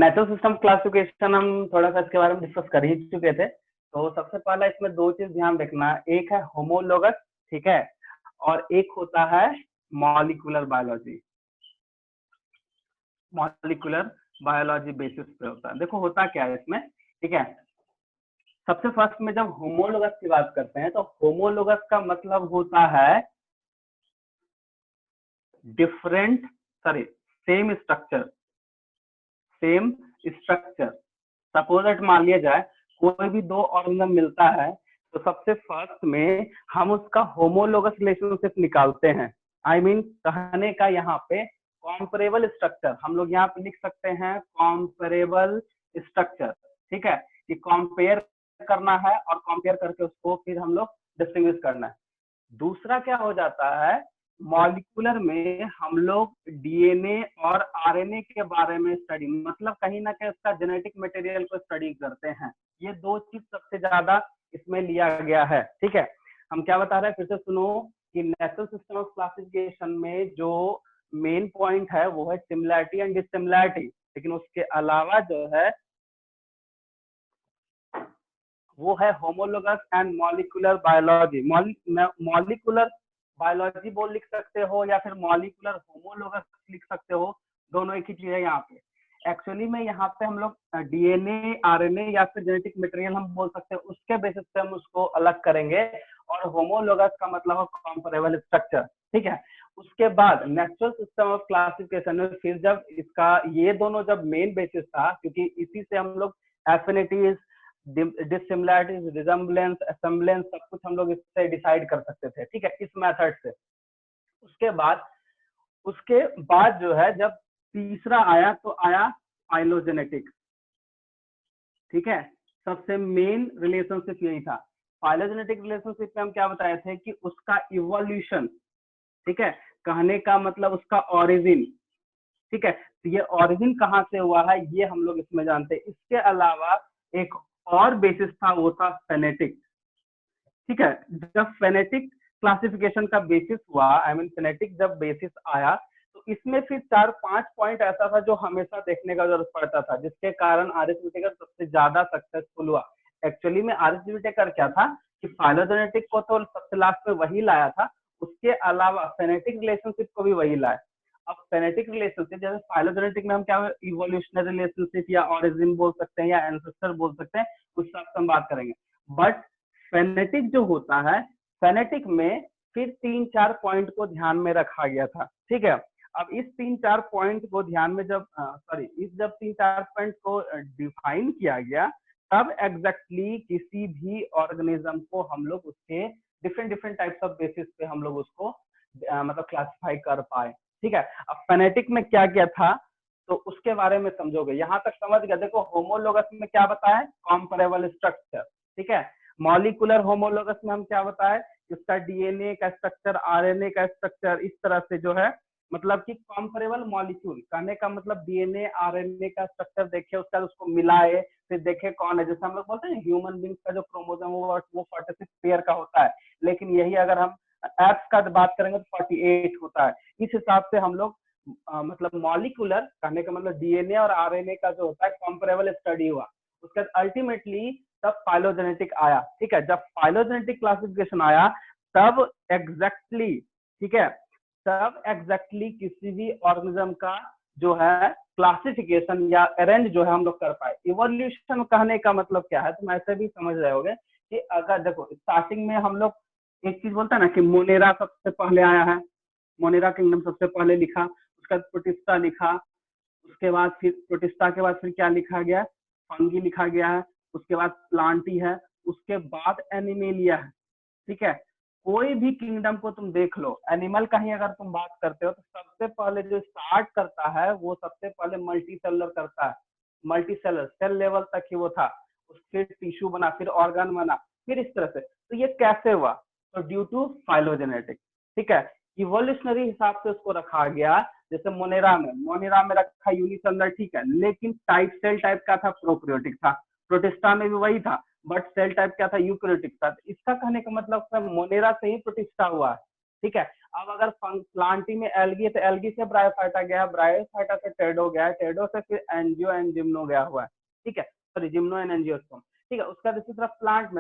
Natural system classification हम थोड़ा सा इसके बारे में डिस्कस कर ही चुके थे। तो सबसे पहला इसमें दो चीज ध्यान रखना, एक है होमोलोगस, ठीक है, और एक होता है molecular biology. Molecular biology basis पे होता है। देखो होता क्या है इसमें, ठीक है। सबसे फर्स्ट में जब होमोलोगस की बात करते हैं तो होमोलोगस का मतलब होता है different, sorry, same structure, same structure. Suppose that मान लिया जाए कोई भी दो ऑर्गेनिज्म मिलता है तो सबसे फर्स्ट में हम उसका होमोलोगस रिलेशनशिप निकालते हैं। आई मीन कहने का यहाँ पे कॉम्परेबल स्ट्रक्चर हम लोग यहाँ पे लिख सकते हैं, कॉम्परेबल स्ट्रक्चर, ठीक है। कि कंपेयर करना है और कंपेयर करके उसको फिर हम लोग डिस्टिंग्विश करना है। दूसरा क्या हो जाता है, मॉलिक्यूलर में हम लोग डीएनए और आरएनए के बारे में स्टडी, मतलब कहीं ना कहीं उसका जेनेटिक मटेरियल को स्टडी करते हैं। ये दो चीज सबसे ज्यादा इसमें लिया गया है, ठीक है। हम क्या बता रहे हैं, फिर से सुनो कि नेचुरल सिस्टम ऑफ क्लासिफिकेशन में जो मेन पॉइंट है वो है सिमिलैरिटी एंड डिसिमिलैरिटी, लेकिन उसके अलावा जो है वो है homologous and molecular biology. Molecular biology बोल लिख सकते हो या फिर मॉलिक्यूलर होमोलोगस लिख सकते हो, दोनों एक ही चीज है यहाँ पे। एक्चुअली में यहाँ पे हम लोग डीएनए, आरएनए या फिर जेनेटिक मटेरियल हम बोल सकते हैं, उसके बेसिस पे हम उसको अलग करेंगे। और होमोलोगस का मतलब है कंपैरेबल स्ट्रक्चर, ठीक है। उसके बाद नेचुरल सिस्टम ऑफ क्लासिफिकेशन में फिर जब इसका ये दोनों जब मेन बेसिस था, क्योंकि इसी से हम लोग एफिनिटीज, डिसिमिलैरिटीज, रिजेम्बलेंस, एसेम्बलेंस सब कुछ हम लोग इससे डिसाइड कर सकते थे, ठीक है, इस मेथड से। उसके बाद जो है जब तीसरा आया तो आया फाइलोजेनेटिक्स, ठीक है। सबसे मेन रिलेशनशिप यही था। फाइलोजेनेटिक रिलेशनशिप में हम क्या बताए थे कि उसका इवोल्यूशन, ठीक है, कहने का मतलब उसका ओरिजिन, ठीक है। तो ये ओरिजिन कहाँ से हुआ है ये हम लोग इसमें जानते हैं। इसके अलावा एक और बेसिस था, वो था फेनेटिक, ठीक है। जब फेनेटिक क्लासिफिकेशन का बेसिस हुआ, आई मीन फेनेटिक जब बेसिस आया तो इसमें फिर 4-5 पॉइंट ऐसा था जो हमेशा देखने का जरूरत पड़ता था, जिसके कारण आर एस विटेकर सबसे ज्यादा सक्सेसफुल हुआ। एक्चुअली में आर एस विटेकर क्या था कि फाइलोजेनेटिक को तो सबसे लास्ट में वही लाया था, उसके अलावा फेनेटिक रिलेशनशिप को भी वही लाया। अब फेनेटिक रिलेशनशिप जैसे फाइलोजेनेटिक में हम क्या इवोल्यूशनरी रिलेशनशिप या ऑरिजिन बोल सकते हैं या एंसेस्टर बोल सकते हैं, उस सब हम बात करेंगे। बट फेनेटिक जो होता है, फेनेटिक में फिर 3-4 पॉइंट को ध्यान में रखा गया था, ठीक है। अब इस 3-4 पॉइंट को ध्यान में जब जब 3-4 पॉइंट को डिफाइन किया गया, तब एग्जैक्टली किसी भी ऑर्गेनिज्म को हम लोग उसके different different types of basis पे हम लोग उसको मतलब क्लासिफाई कर पाए, ठीक है। अब फेनेटिक में क्या क्या था तो उसके बारे में समझोगे, यहाँ तक समझ गया। देखो होमोलोगस में क्या बताया, कॉम्परेबल स्ट्रक्चर, ठीक है। मॉलिक्यूलर होमोलोगस में हम क्या बताए, इसका डीएनए का स्ट्रक्चर, आरएनए का स्ट्रक्चर, इस तरह से जो है मतलब कि कॉम्परेबल मॉलिक्यूल कहने का मतलब डीएनए आरएनए का स्ट्रक्चर देखे, उसका उसको मिलाए, फिर देखे कौन है। जैसे हम लोग बोलते हैं ह्यूमन बींग का जो क्रोमोसोम वो 46 पेयर का होता है, लेकिन यही अगर हम एप्स का बात करेंगे तो 48 होता है। इस हिसाब से हम लोग मतलब मॉलिक्यूलर कहने का मतलब डीएनए और आरएनए का जो होता है कॉम्परेबल स्टडी हुआ। उसके बाद अल्टीमेटली तब फाइलोजेनेटिक आया, ठीक है। जब फाइलोजेनेटिक क्लासिफिकेशन आया तब एग्जैक्टली, ठीक है, तब एग्जैक्टली किसी भी ऑर्गेनिज्म का जो है क्लासिफिकेशन या अरेंज जो है हम लोग कर पाए। इवोल्यूशन कहने का मतलब क्या है, तुम ऐसे भी समझ रहे होगे कि अगर देखो स्टार्टिंग में हम लोग एक चीज बोलते हैं ना कि मोनेरा सबसे पहले आया है, मोनेरा किंगडम सबसे पहले लिखा, उसका प्रोटिस्टा लिखा, उसके बाद फिर प्रोटिस्टा के बाद फिर क्या लिखा गया, फंगी लिखा गया है, उसके बाद प्लांटी है, उसके बाद एनिमेलिया है, ठीक है। कोई भी किंगडम को तुम देख लो, एनिमल का ही अगर तुम बात करते हो तो सबसे पहले जो स्टार्ट करता है वो सबसे पहले मल्टी सेलर करता है। मल्टी सेलर सेल लेवल तक ही वो था, फिर टिश्यू बना, फिर ऑर्गन बना, फिर इस तरह से। तो ये कैसे हुआ, तो ड्यू टू फाइलोजेनेटिक, ठीक है। इवोल्यूशनरी हिसाब से उसको रखा गया। जैसे मोनेरा में रखा यूनिसेलुलर, ठीक है, लेकिन टाइप सेल टाइप का था, प्रोकैरियोटिक था। प्रोटिस्टा में भी वही था, बट सेल टाइप क्या था, यूकैरियोटिक था। इसका कहने का मतलब मोनेरा से ही प्रोटिस्टा हुआ है, ठीक है। अब अगर प्लांटी में एल्गी है तो एल्गी से ब्रायोफाइटा गया, ब्रायोफाइटा से टेडो गया, टेडो से फिर एंजियो एंड जिम्नो गया हुआ है, ठीक है, सॉरी जिम्नो एंड एंजियोस्पर्म, ठीक है। उसका दूसरी तरफ प्लांट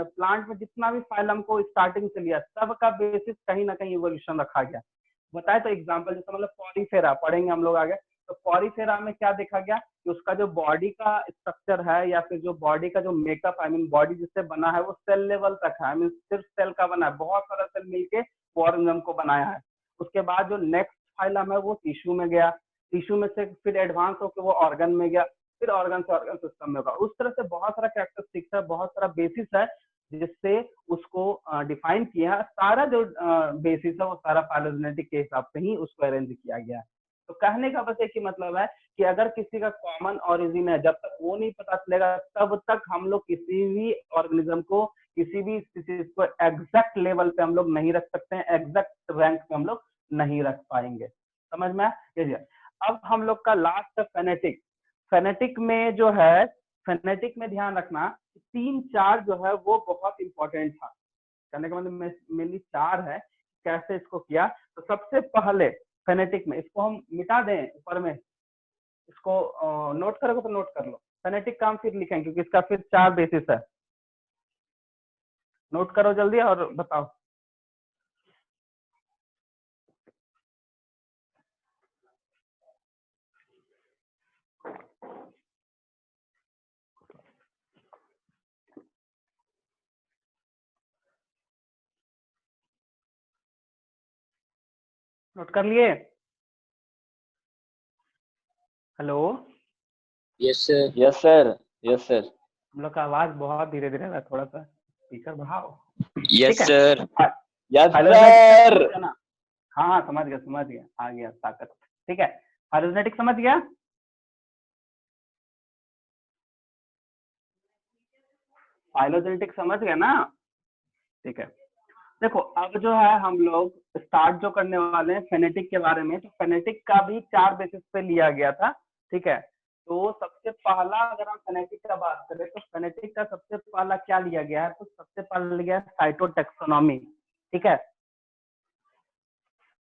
में जितना भी फाइलम को स्टार्टिंग से लिया सबका बेसिस कहीं ना कहीं इवोल्यूशन रखा गया। बताए तो एग्जाम्पल जैसे मतलब पॉलीफेरा पढ़ेंगे हम लोग आगे, तो पॉलीफेरा में क्या देखा गया कि उसका जो बॉडी का स्ट्रक्चर है या फिर जो बॉडी का जो मेकअप आई मीन बॉडी जिससे बना है वो सेल लेवल तक है, आई मीन सिर्फ सेल का बना है, बहुत सारा सेल मिलके ऑर्गेनिज्म को बनाया है। उसके बाद जो नेक्स्ट फाइलम है वो टिश्यू में गया, टिश्यू में से फिर एडवांस होकर वो ऑर्गन में गया, फिर ऑर्गन से ऑर्गन सिस्टम में होगा। उस तरह से बहुत सारा कैरेक्टरिस्टिक्स है, बहुत सारा बेसिस है जिससे उसको डिफाइन किया। सारा जो बेसिस है वो सारा फाइलोजेनेटिक के हिसाब से ही उसको अरेंज किया गया है। तो कहने का बस एक ही मतलब है कि अगर किसी का कॉमन ओरिजिन है, जब तक वो नहीं पता चलेगा तब तक हम लोग किसी भी ऑर्गेनिज्म को, किसी भी स्पीसीज को एग्जैक्ट लेवल पे हम लोग नहीं रख सकते हैं, एग्जैक्ट रैंक पे हम लोग नहीं रख पाएंगे। समझ में आया? अब हम लोग का लास्ट है फेनेटिक। फेनेटिक में जो है, फेनेटिक में ध्यान रखना 3-4 जो है वो बहुत इंपॉर्टेंट था। कहने का मतलब मेनली 4 है। कैसे इसको किया, तो सबसे पहले फेनेटिक में, इसको हम मिटा दें ऊपर में, इसको नोट करोगे तो नोट कर लो, फेनेटिक का हम फिर लिखेंगे क्योंकि इसका फिर 4 बेसिस है। नोट करो जल्दी और बताओ। नोट कर लिए? Hello, yes sir, yes sir, yes sir. हम लोग का आवाज बहुत धीरे धीरे है, थोड़ा सा स्पीकर बढ़ाओ। Yes sir, yes phylogenetic sir. समझ गया ना? हाँ हाँ समझ गया, आ गया ताकत। ठीक है, फाइलोजेनेटिक समझ गया? फाइलोजेनेटिक समझ गया ना? ठीक है, देखो अब जो है हम लोग स्टार्ट जो करने वाले हैं फेनेटिक के बारे में। तो फेनेटिक का भी 4 बेसिस पे लिया गया था, ठीक है। तो सबसे पहला अगर हम फेनेटिक का बात करें तो फेनेटिक का सबसे पहला क्या लिया गया है, तो सबसे पहला लिया गया साइटोटैक्सोनॉमी, ठीक है।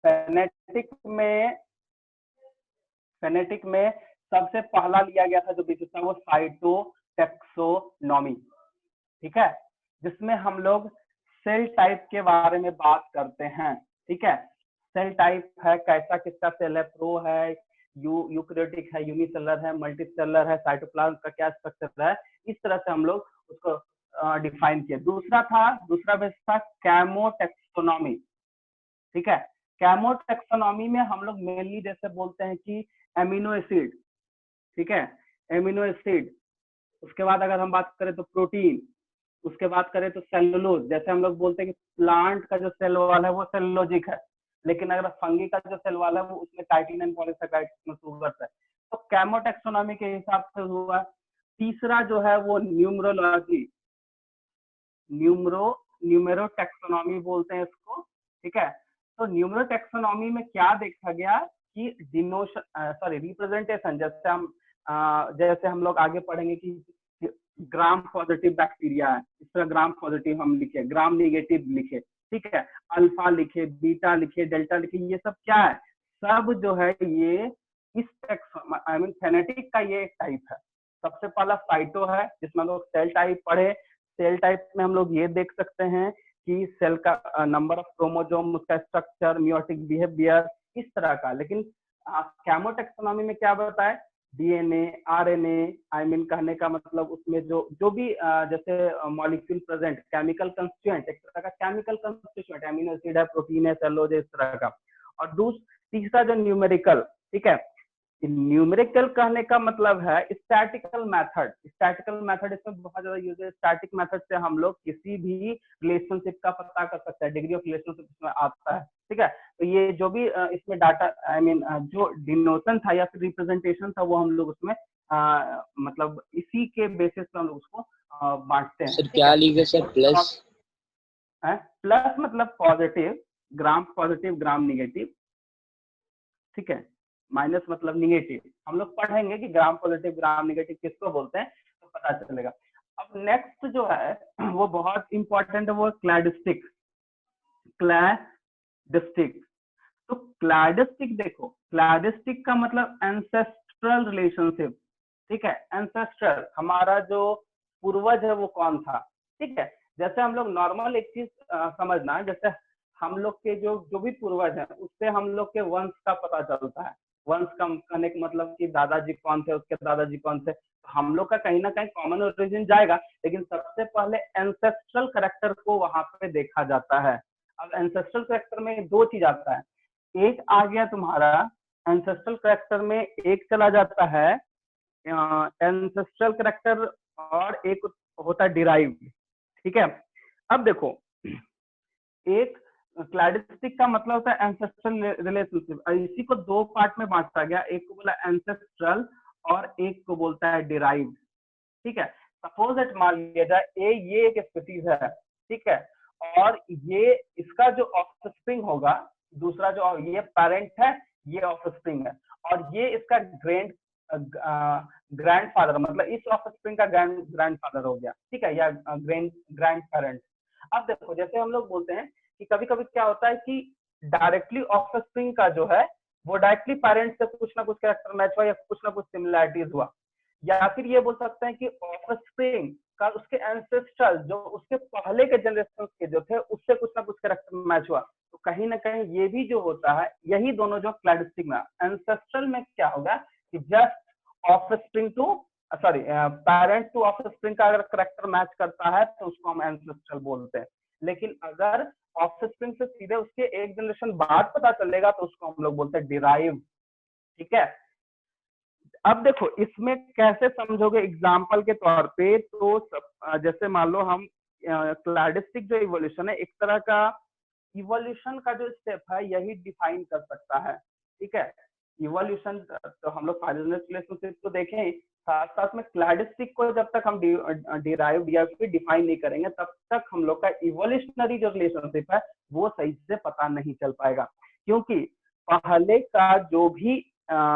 फेनेटिक में सबसे पहला लिया गया था जो बेसिस था वो साइटोटैक्सोनॉमी, ठीक है, जिसमें हम लोग सेल टाइप के बारे में बात करते हैं, ठीक है। सेल टाइप है, कैसा किसका सेल है, प्रो है, यूकैरियोटिक है, यूनिसेलर है, मल्टीसेलर है, साइटोप्लाज्म का क्या स्ट्रक्चर है, इस तरह से हम लोग उसको डिफाइन किया। दूसरा बेस था कैमोटैक्सोनॉमी, ठीक है। कैमोटैक्सोनॉमी में हम लोग मेनली जैसे बोलते हैं कि एमिनो एसिड, ठीक है, एमिनो एसिड। उसके बाद अगर हम बात करें तो प्रोटीन, उसके बाद करें तो सेलुलोज। जैसे हम लोग बोलते हैं कि प्लांट का जो सेल वॉल है वो सेलुलोजिक है, लेकिन अगर फंगी का जो सेल वॉल है वो उसमें काइटिन एंड पॉलीसेकेराइड में शुगर है। तो कैमोटैक्सोनॉमी के हिसाब से हुआ। तीसरा जो है वो न्यूमरोलॉजी, न्यूमेरोटैक्सोनॉमी बोलते हैं इसको, ठीक है। तो न्यूमेरोटैक्सोनॉमी में क्या देखा गया कि रिप्रेजेंटेशन, जैसे हम लोग आगे पढ़ेंगे कि ग्राम पॉजिटिव बैक्टीरिया है, इस तरह ग्राम पॉजिटिव हम लिखे, ग्राम निगेटिव लिखे, ठीक है, अल्फा लिखे, बीटा लिखे, डेल्टा लिखे, ये सब क्या है, सब जो है ये इस आई मीन फेनेटिक का ये एक टाइप है। सबसे पहला साइटो है जिसमें लोग सेल टाइप पढ़े। सेल टाइप में हम लोग ये देख सकते हैं कि सेल का नंबर ऑफ क्रोमोसोम, उसका स्ट्रक्चर, मियोटिक बिहेवियर, इस तरह का। लेकिन कैमोटैक्सोनॉमी में क्या बताए, डीएनए, आरएनए, आई मीन कहने का मतलब उसमें जो भी जैसे मॉलिक्यूल प्रेजेंट, केमिकल कंस्टिट्यूएंट, एक तरह का केमिकल कंस्टिट्यूएंट, अमीनो एसिड है, प्रोटीन है, सेलुलोज, इस तरह का। और तीसरा जो न्यूमेरिकल, ठीक है, न्यूमेरिकल कहने का मतलब है स्टैटिकल मेथड। स्टैटिकल मेथड इसमें बहुत ज्यादा यूज है। स्टैटिक मेथड से हम लोग किसी भी रिलेशनशिप का पता कर सकते हैं, डिग्री ऑफ रिलेशनशिप इसमें आता है, ठीक है। तो ये जो भी इसमें डाटा आई मीन जो डिनोशन था या फिर रिप्रेजेंटेशन था वो हम लोग उसमें मतलब इसी के बेसिस पे हम लोग उसको बांटते हैं। सर क्या लिखे सर, प्लस? प्लस मतलब पॉजिटिव, ग्राम पॉजिटिव, ग्राम निगेटिव, ठीक है। माइनस मतलब निगेटिव। हम लोग पढ़ेंगे कि ग्राम पॉजिटिव, ग्राम निगेटिव किसको बोलते हैं, तो पता चलेगा। अब नेक्स्ट जो है वो बहुत इंपॉर्टेंट है, वो क्लैडिस्टिक। डिस्टिक। तो क्लैडिस्टिक देखो, क्लैडिस्टिक का मतलब एंसेस्ट्रल रिलेशनशिप, ठीक है। एंसेस्ट्रल, हमारा जो पूर्वज है वो कौन था, ठीक है। जैसे हम लोग नॉर्मल एक चीज समझना, जैसे हम लोग के जो जो भी पूर्वज हैं उससे हम लोग के वंश का पता चलता है। वंश का कहने का मतलब कि दादाजी कौन थे, उसके दादाजी कौन थे, हम लोग का कहीं ना कहीं कॉमन ओरिजिन जाएगा, लेकिन सबसे पहले एंसेस्ट्रल कैरेक्टर को वहां पे देखा जाता है। अब एंसेस्ट्रल कैरेक्टर में दो चीज आता है, एक आ गया तुम्हारा एंसेस्ट्रल कैरेक्टर में, एक चला जाता है एंसेस्ट्रल कैरेक्टर, और एक होता है डिराइव्ड, ठीक है। अब देखो, एक क्लैडिस्टिक का मतलब होता है एंसेस्ट्रल रिलेशनशिप, इसी को दो पार्ट में बांटा गया, एक को बोला एंसेस्ट्रल और एक को बोलता है डिराइव्ड, ठीक है। सपोज दैट मान लिया जाए ये एक स्पीसीज है, ठीक है, और ये इसका जो ऑफस्प्रिंग होगा, दूसरा जो ये पेरेंट है, ये ऑफस्प्रिंग है, और ये इसका ग्रैंडफादर, मतलब इस ऑफस्प्रिंग का ग्रैंडफादर हो गया, ठीक है, या ग्रैंड पेरेंट। अब देखो, जैसे हम लोग बोलते हैं कि कभी कभी क्या होता है कि डायरेक्टली ऑफस्प्रिंग का जो है वो डायरेक्टली पेरेंट से कुछ ना कुछ कैरेक्टर मैच हुआ या कुछ ना कुछ सिमिलैरिटीज हुआ, या फिर ये बोल सकते हैं कि ऑफस्प्रिंग का उसके एंसेस्ट्रल जो उसके पहले के जनरेशन के जो थे उससे कुछ ना कुछ कैरेक्टर मैच हुआ। तो कहीं ना कहीं ये भी जो होता है, यही दोनों जो क्लैडिस्टिक में, एंसेस्ट्रल में क्या होगा कि just offspring to sorry parent to offspring का अगर कैरेक्टर मैच करता है तो उसको हम एंसेस्ट्रल बोलते हैं, लेकिन अगर ऑफस्प्रिंग से सीधे उसके एक जनरेशन बाद पता चलेगा तो उसको हम लोग बोलते हैं डिराइव, ठीक है। अब देखो इसमें कैसे समझोगे एग्जाम्पल के तौर पे, तो जैसे मान लो हम क्लैडिस्टिक जो इवोल्यूशन है, एक तरह का इवोल्यूशन का जो स्टेप है यही डिफाइन कर सकता है, ठीक है। इवोल्यूशन तो हम लोग रिलेशनशिप को देखें, साथ साथ में क्लैडिस्टिक को जब तक हम डिराइव्ड या फिर डिफाइन नहीं करेंगे तब तक हम लोग का इवोल्यूशनरी जो रिलेशनशिप है वो सही से पता नहीं चल पाएगा, क्योंकि पहले का जो भी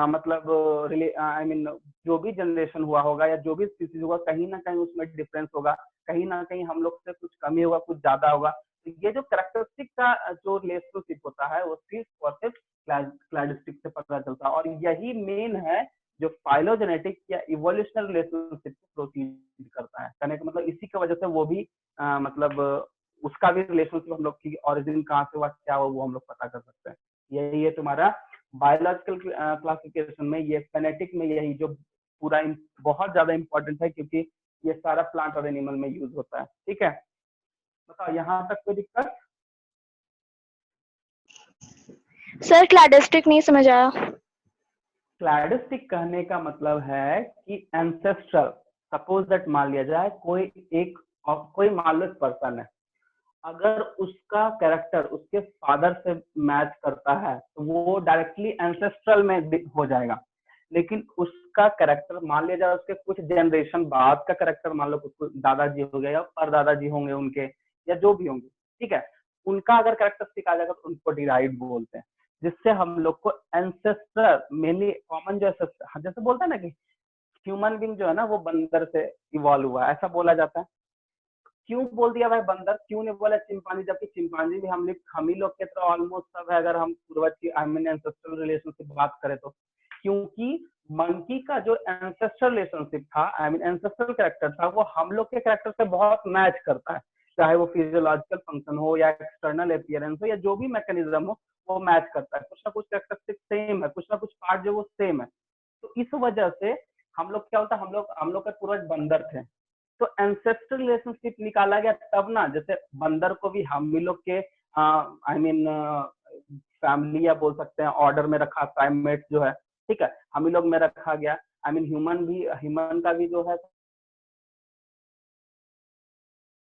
मतलब आई मीन जो भी जनरेशन हुआ होगा या जो भी स्पीसीज होगा, कहीं ना कहीं उसमें डिफरेंस होगा, कहीं ना कहीं हम लोग से कुछ कमी होगा, कुछ ज्यादा होगा। तो ये जो कैरेक्टरिस्टिक का जो रिलेशनशिप होता है वो सिर्फ और सिर्फ क्लैडिस्टिक से पता चलता है, और यही मेन है जो फाइलोजेनेटिक या इवोल्यूशनल रिलेशनशिप को प्रोसीड करता है। कहने का मतलब इसी की वजह से वो भी मतलब उसका भी रिलेशनशिप हम लोग की ओरिजिन कहाँ से हुआ, क्या हुआ, वो हम लोग पता कर सकते हैं। यही है तुम्हारा बायोलॉजिकल क्लासिफिकेशन में, ये फेनेटिक में, यही जो पूरा बहुत ज्यादा इंपॉर्टेंट है, क्योंकि ये सारा प्लांट और एनिमल में यूज होता है, ठीक है। बताओ यहाँ तक कोई दिक्कत? सर क्लैडिस्टिक नहीं समझ आया। क्लैडिस्टिक कहने का मतलब है कि एंसेस्ट्रल, सपोज दैट मान लिया जाए कोई मान लो एक पर्सन है, अगर उसका कैरेक्टर उसके फादर से मैच करता है तो वो डायरेक्टली एंसेस्ट्रल में हो जाएगा, लेकिन उसका कैरेक्टर मान लिया जाए उसके कुछ जनरेशन बाद का कैरेक्टर, मान लो कुछ दादाजी हो गए या परदादाजी होंगे उनके, या जो भी होंगे, ठीक है, उनका अगर कैरेक्टरिस्टिक आ जाएगा तो उनको डिराइव्ड बोलते हैं, जिससे हम लोग को एंसेस्टर मेनली कॉमन जो जैसे बोलते हैं ना कि ह्यूमन बींग जो है ना वो बंदर से इवॉल्व हुआ है, ऐसा बोला जाता है। क्यों बोल दिया भाई बंदर, क्यों नहीं बोला चिंपांजी, जबकि चिंपांजी भी हम ही लोग के तरह ऑलमोस्ट सब है, अगर हम पूर्वज की आई मीन एंसेस्ट्रल रिलेशनशिप बात करें तो, क्योंकि मंकी का जो एंसेस्ट्रल रिलेशनशिप था, आई मीन एंसेस्ट्रल कैरेक्टर था, वो हम लोग के कैरेक्टर से बहुत मैच करता है, चाहे वो फिजियोलॉजिकल फंक्शन हो या एक्सटर्नल अपीयरेंस हो या जो भी मैकेनिज्म हो, वो मैच करता है, कुछ ना कुछ कैरेक्टरिस्टिक सेम है, कुछ ना कुछ पार्ट जो वो सेम है। तो इस वजह से हम लोग क्या होता है, हम लोग के पूर्वज बंदर थे, तो एंसेस्ट्रल रिलेशनशिप निकाला गया तब ना, जैसे बंदर को भी हम लोग के आई मीन फैमिली या बोल सकते हैं ऑर्डर में रखा, प्राइमेट जो है, ठीक है, हम लोग में रखा गया, आई मीन ह्यूमन का भी जो है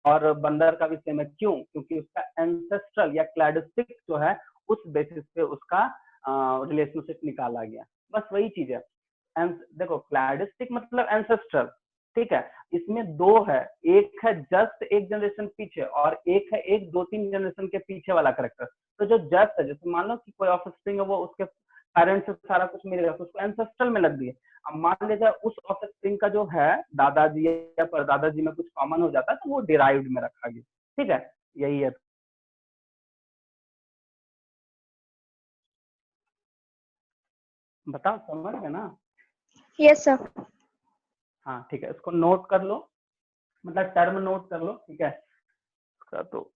और बंदर का भी सेम है। क्यों? क्योंकि उसका एंसेस्ट्रल या क्लैडिस्टिक जो है उस बेसिस पे उसका रिलेशनशिप निकाला गया, बस वही चीज है। देखो क्लैडिस्टिक मतलब एंसेस्ट्रल, ठीक है, इसमें दो है, एक है जस्ट एक जनरेशन पीछे और एक है एक 2-3 जनरेशन के पीछे वाला करेक्टर। तो जो जस्ट है, जैसे मान लो कि कोई ऑफस्प्रिंग है वो उसके पेरेंट्स से सारा कुछ मिलेगा तो उसको एंसेस्ट्रल में लग दिए। अब मान लीजिए उस ऑफस्प्रिंग का जो है दादाजी या परदादाजी में कुछ कॉमन हो जाता है तो वो डिराइव्ड में रखा गया, ठीक है, यही है। बताओ, समझ गए ना? Yes, sir. हाँ ठीक है, इसको नोट कर लो, मतलब टर्म नोट कर लो, ठीक है? इसका तो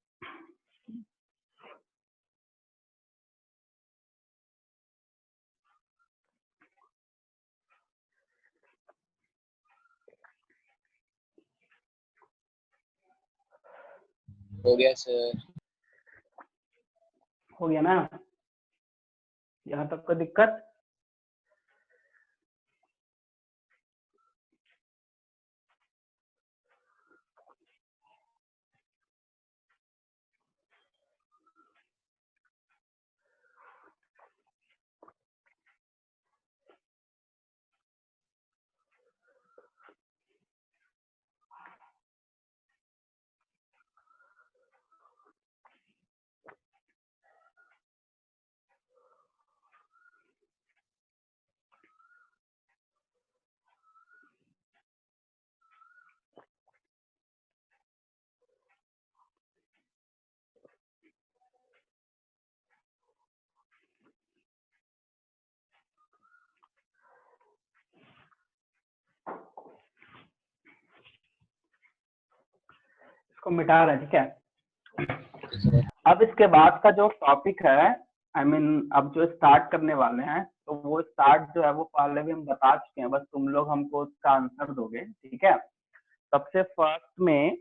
हो गया सर। हो गया ना? यहाँ तक कोई दिक्कत? इसको मिटा रहे हैं, ठीक है? अब इसके बाद का जो टॉपिक है, आई मीन अब जो स्टार्ट करने वाले हैं, तो वो स्टार्ट जो है वो पहले भी हम बता चुके हैं, बस तुम लोग हमको उसका आंसर दोगे, ठीक है? सबसे फर्स्ट में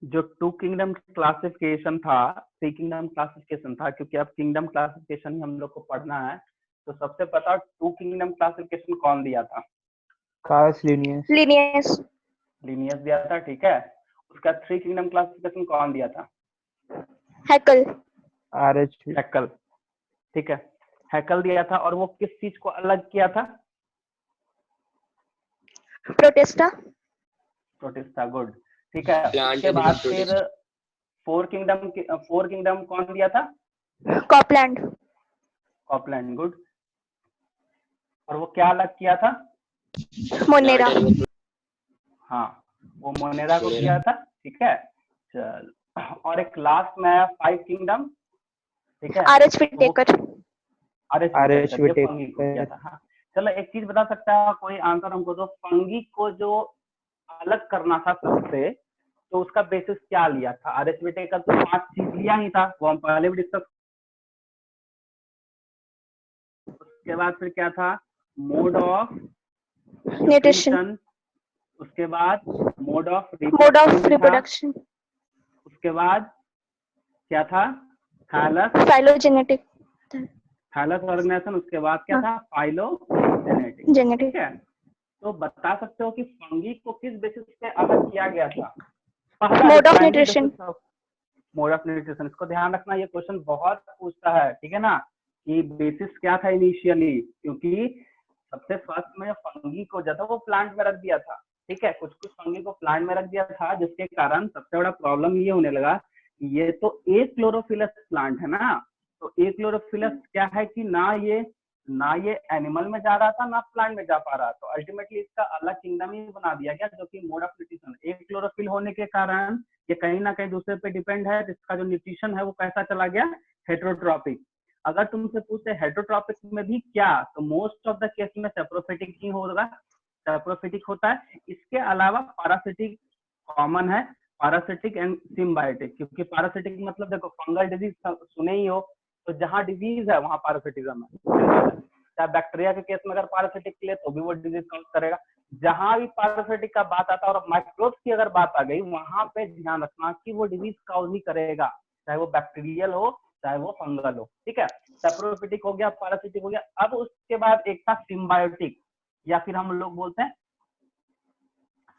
जो टू किंगडम क्लासिफिकेशन था, थ्री किंगडम क्लासिफिकेशन था, क्योंकि अब किंगडम क्लासिफिकेशन ही हम लोग को पढ़ना है। तो सबसे पता टू किंगडम क्लासिफिकेशन कौन दिया था? Cars Linnaeus. Linnaeus. लिनियस दिया था, ठीक है? उसका थ्री किंगडम क्लासिफिकेशन कौन दिया था? Haeckel. RH। हैकल, ठीक है? हैकल दिया था, और वो किस चीज को अलग किया था? Protesta. प्रोटिस्टा, गुड, ठीक है? Plant उसके बाद animal फिर फोर किंगडम कौन दिया था? Copland. Copeland, good. और वो क्या अलग किया था? Monera. हाँ, वो मोनेरा को किया था, ठीक है? चल, और एक लास्ट में है फाइव किंगडम, ठीक है? R.H. Whittaker. RH Whittaker, fungi को किया था। हाँ, चलो एक चीज बता सकता है कोई आंसर हमको? तो फंगी को जो अलग करना था सबसे, तो उसका बेसिस क्या लिया था? RH विटेकर तो 5 चीज लिया ही था, वो हम पहले भी डिस्कस। उसके बाद फिर क्या था? Mode of Nutrition. उसके बाद mode of Mode of reproduction. उसके बाद क्या था? Thallus Phylogenetic. ऑर्गेनाइजेशन। उसके बाद क्या था? Phylogenetic, Genetic. ठीक है? तो बता सकते हो कि फंगी को किस बेसिस पे अलग किया गया था? Mode of nutrition. Mode of nutrition. इसको ध्यान रखना, ये क्वेश्चन बहुत पूछता है, ठीक है ना? कि बेसिस क्या था इनिशियली, क्योंकि सबसे फर्स्ट में फंगी को जो था वो प्लांट में रख दिया था, ठीक है? कुछ कुछ फंगी को प्लांट में रख दिया था, जिसके कारण सबसे बड़ा प्रॉब्लम ये होने लगा कि ये तो एक क्लोरोफिलस प्लांट है ना, तो एक क्लोरोफिलस क्या है कि ना ये एनिमल में जा रहा था, ना प्लांट में जा पा रहा, तो अल्टीमेटली इसका अलग किंगडम ही बना दिया गया, जो कि मोड ऑफ न्यूट्रिशन। एक क्लोरोफिल होने के कारण ये कहीं ना कहीं दूसरे पे डिपेंड है, जिसका जो न्यूट्रिशन है वो कैसा चला गया? हेटेरोट्रॉपिक। अगर तुमसे पूछते हेटेरोट्रॉपिक में भी क्या, तो मोस्ट ऑफ द केस में सेप्रोफिटिक ही होगा, सेप्रोफिटिक होता है। इसके अलावा पैरासिटिक कॉमन है, पैरासिटिक एंड सिम्बायोटिक। क्योंकि पैरासिटिक मतलब देखो, फंगल डिजीज सुने ही हो, तो जहां डिजीज है वहां पैरासिटिज्म है। चाहे बैक्टीरिया के केस में अगर पैरासिटिक के लिए, तो भी वो डिजीज कॉज करेगा। जहां भी पैरासिटिक का बात आता है और माइक्रोब्स की अगर बात आ गई, वहां पे ध्यान रखना कि वो डिजीज कॉज ही करेगा, चाहे वो बैक्टीरियल हो चाहे वो फंगल हो, ठीक है? सेप्रोफिटिक हो गया, पैरासिटिक हो गया। अब उसके बाद एक था सिम्बायोटिक, या फिर हम लोग बोलते हैं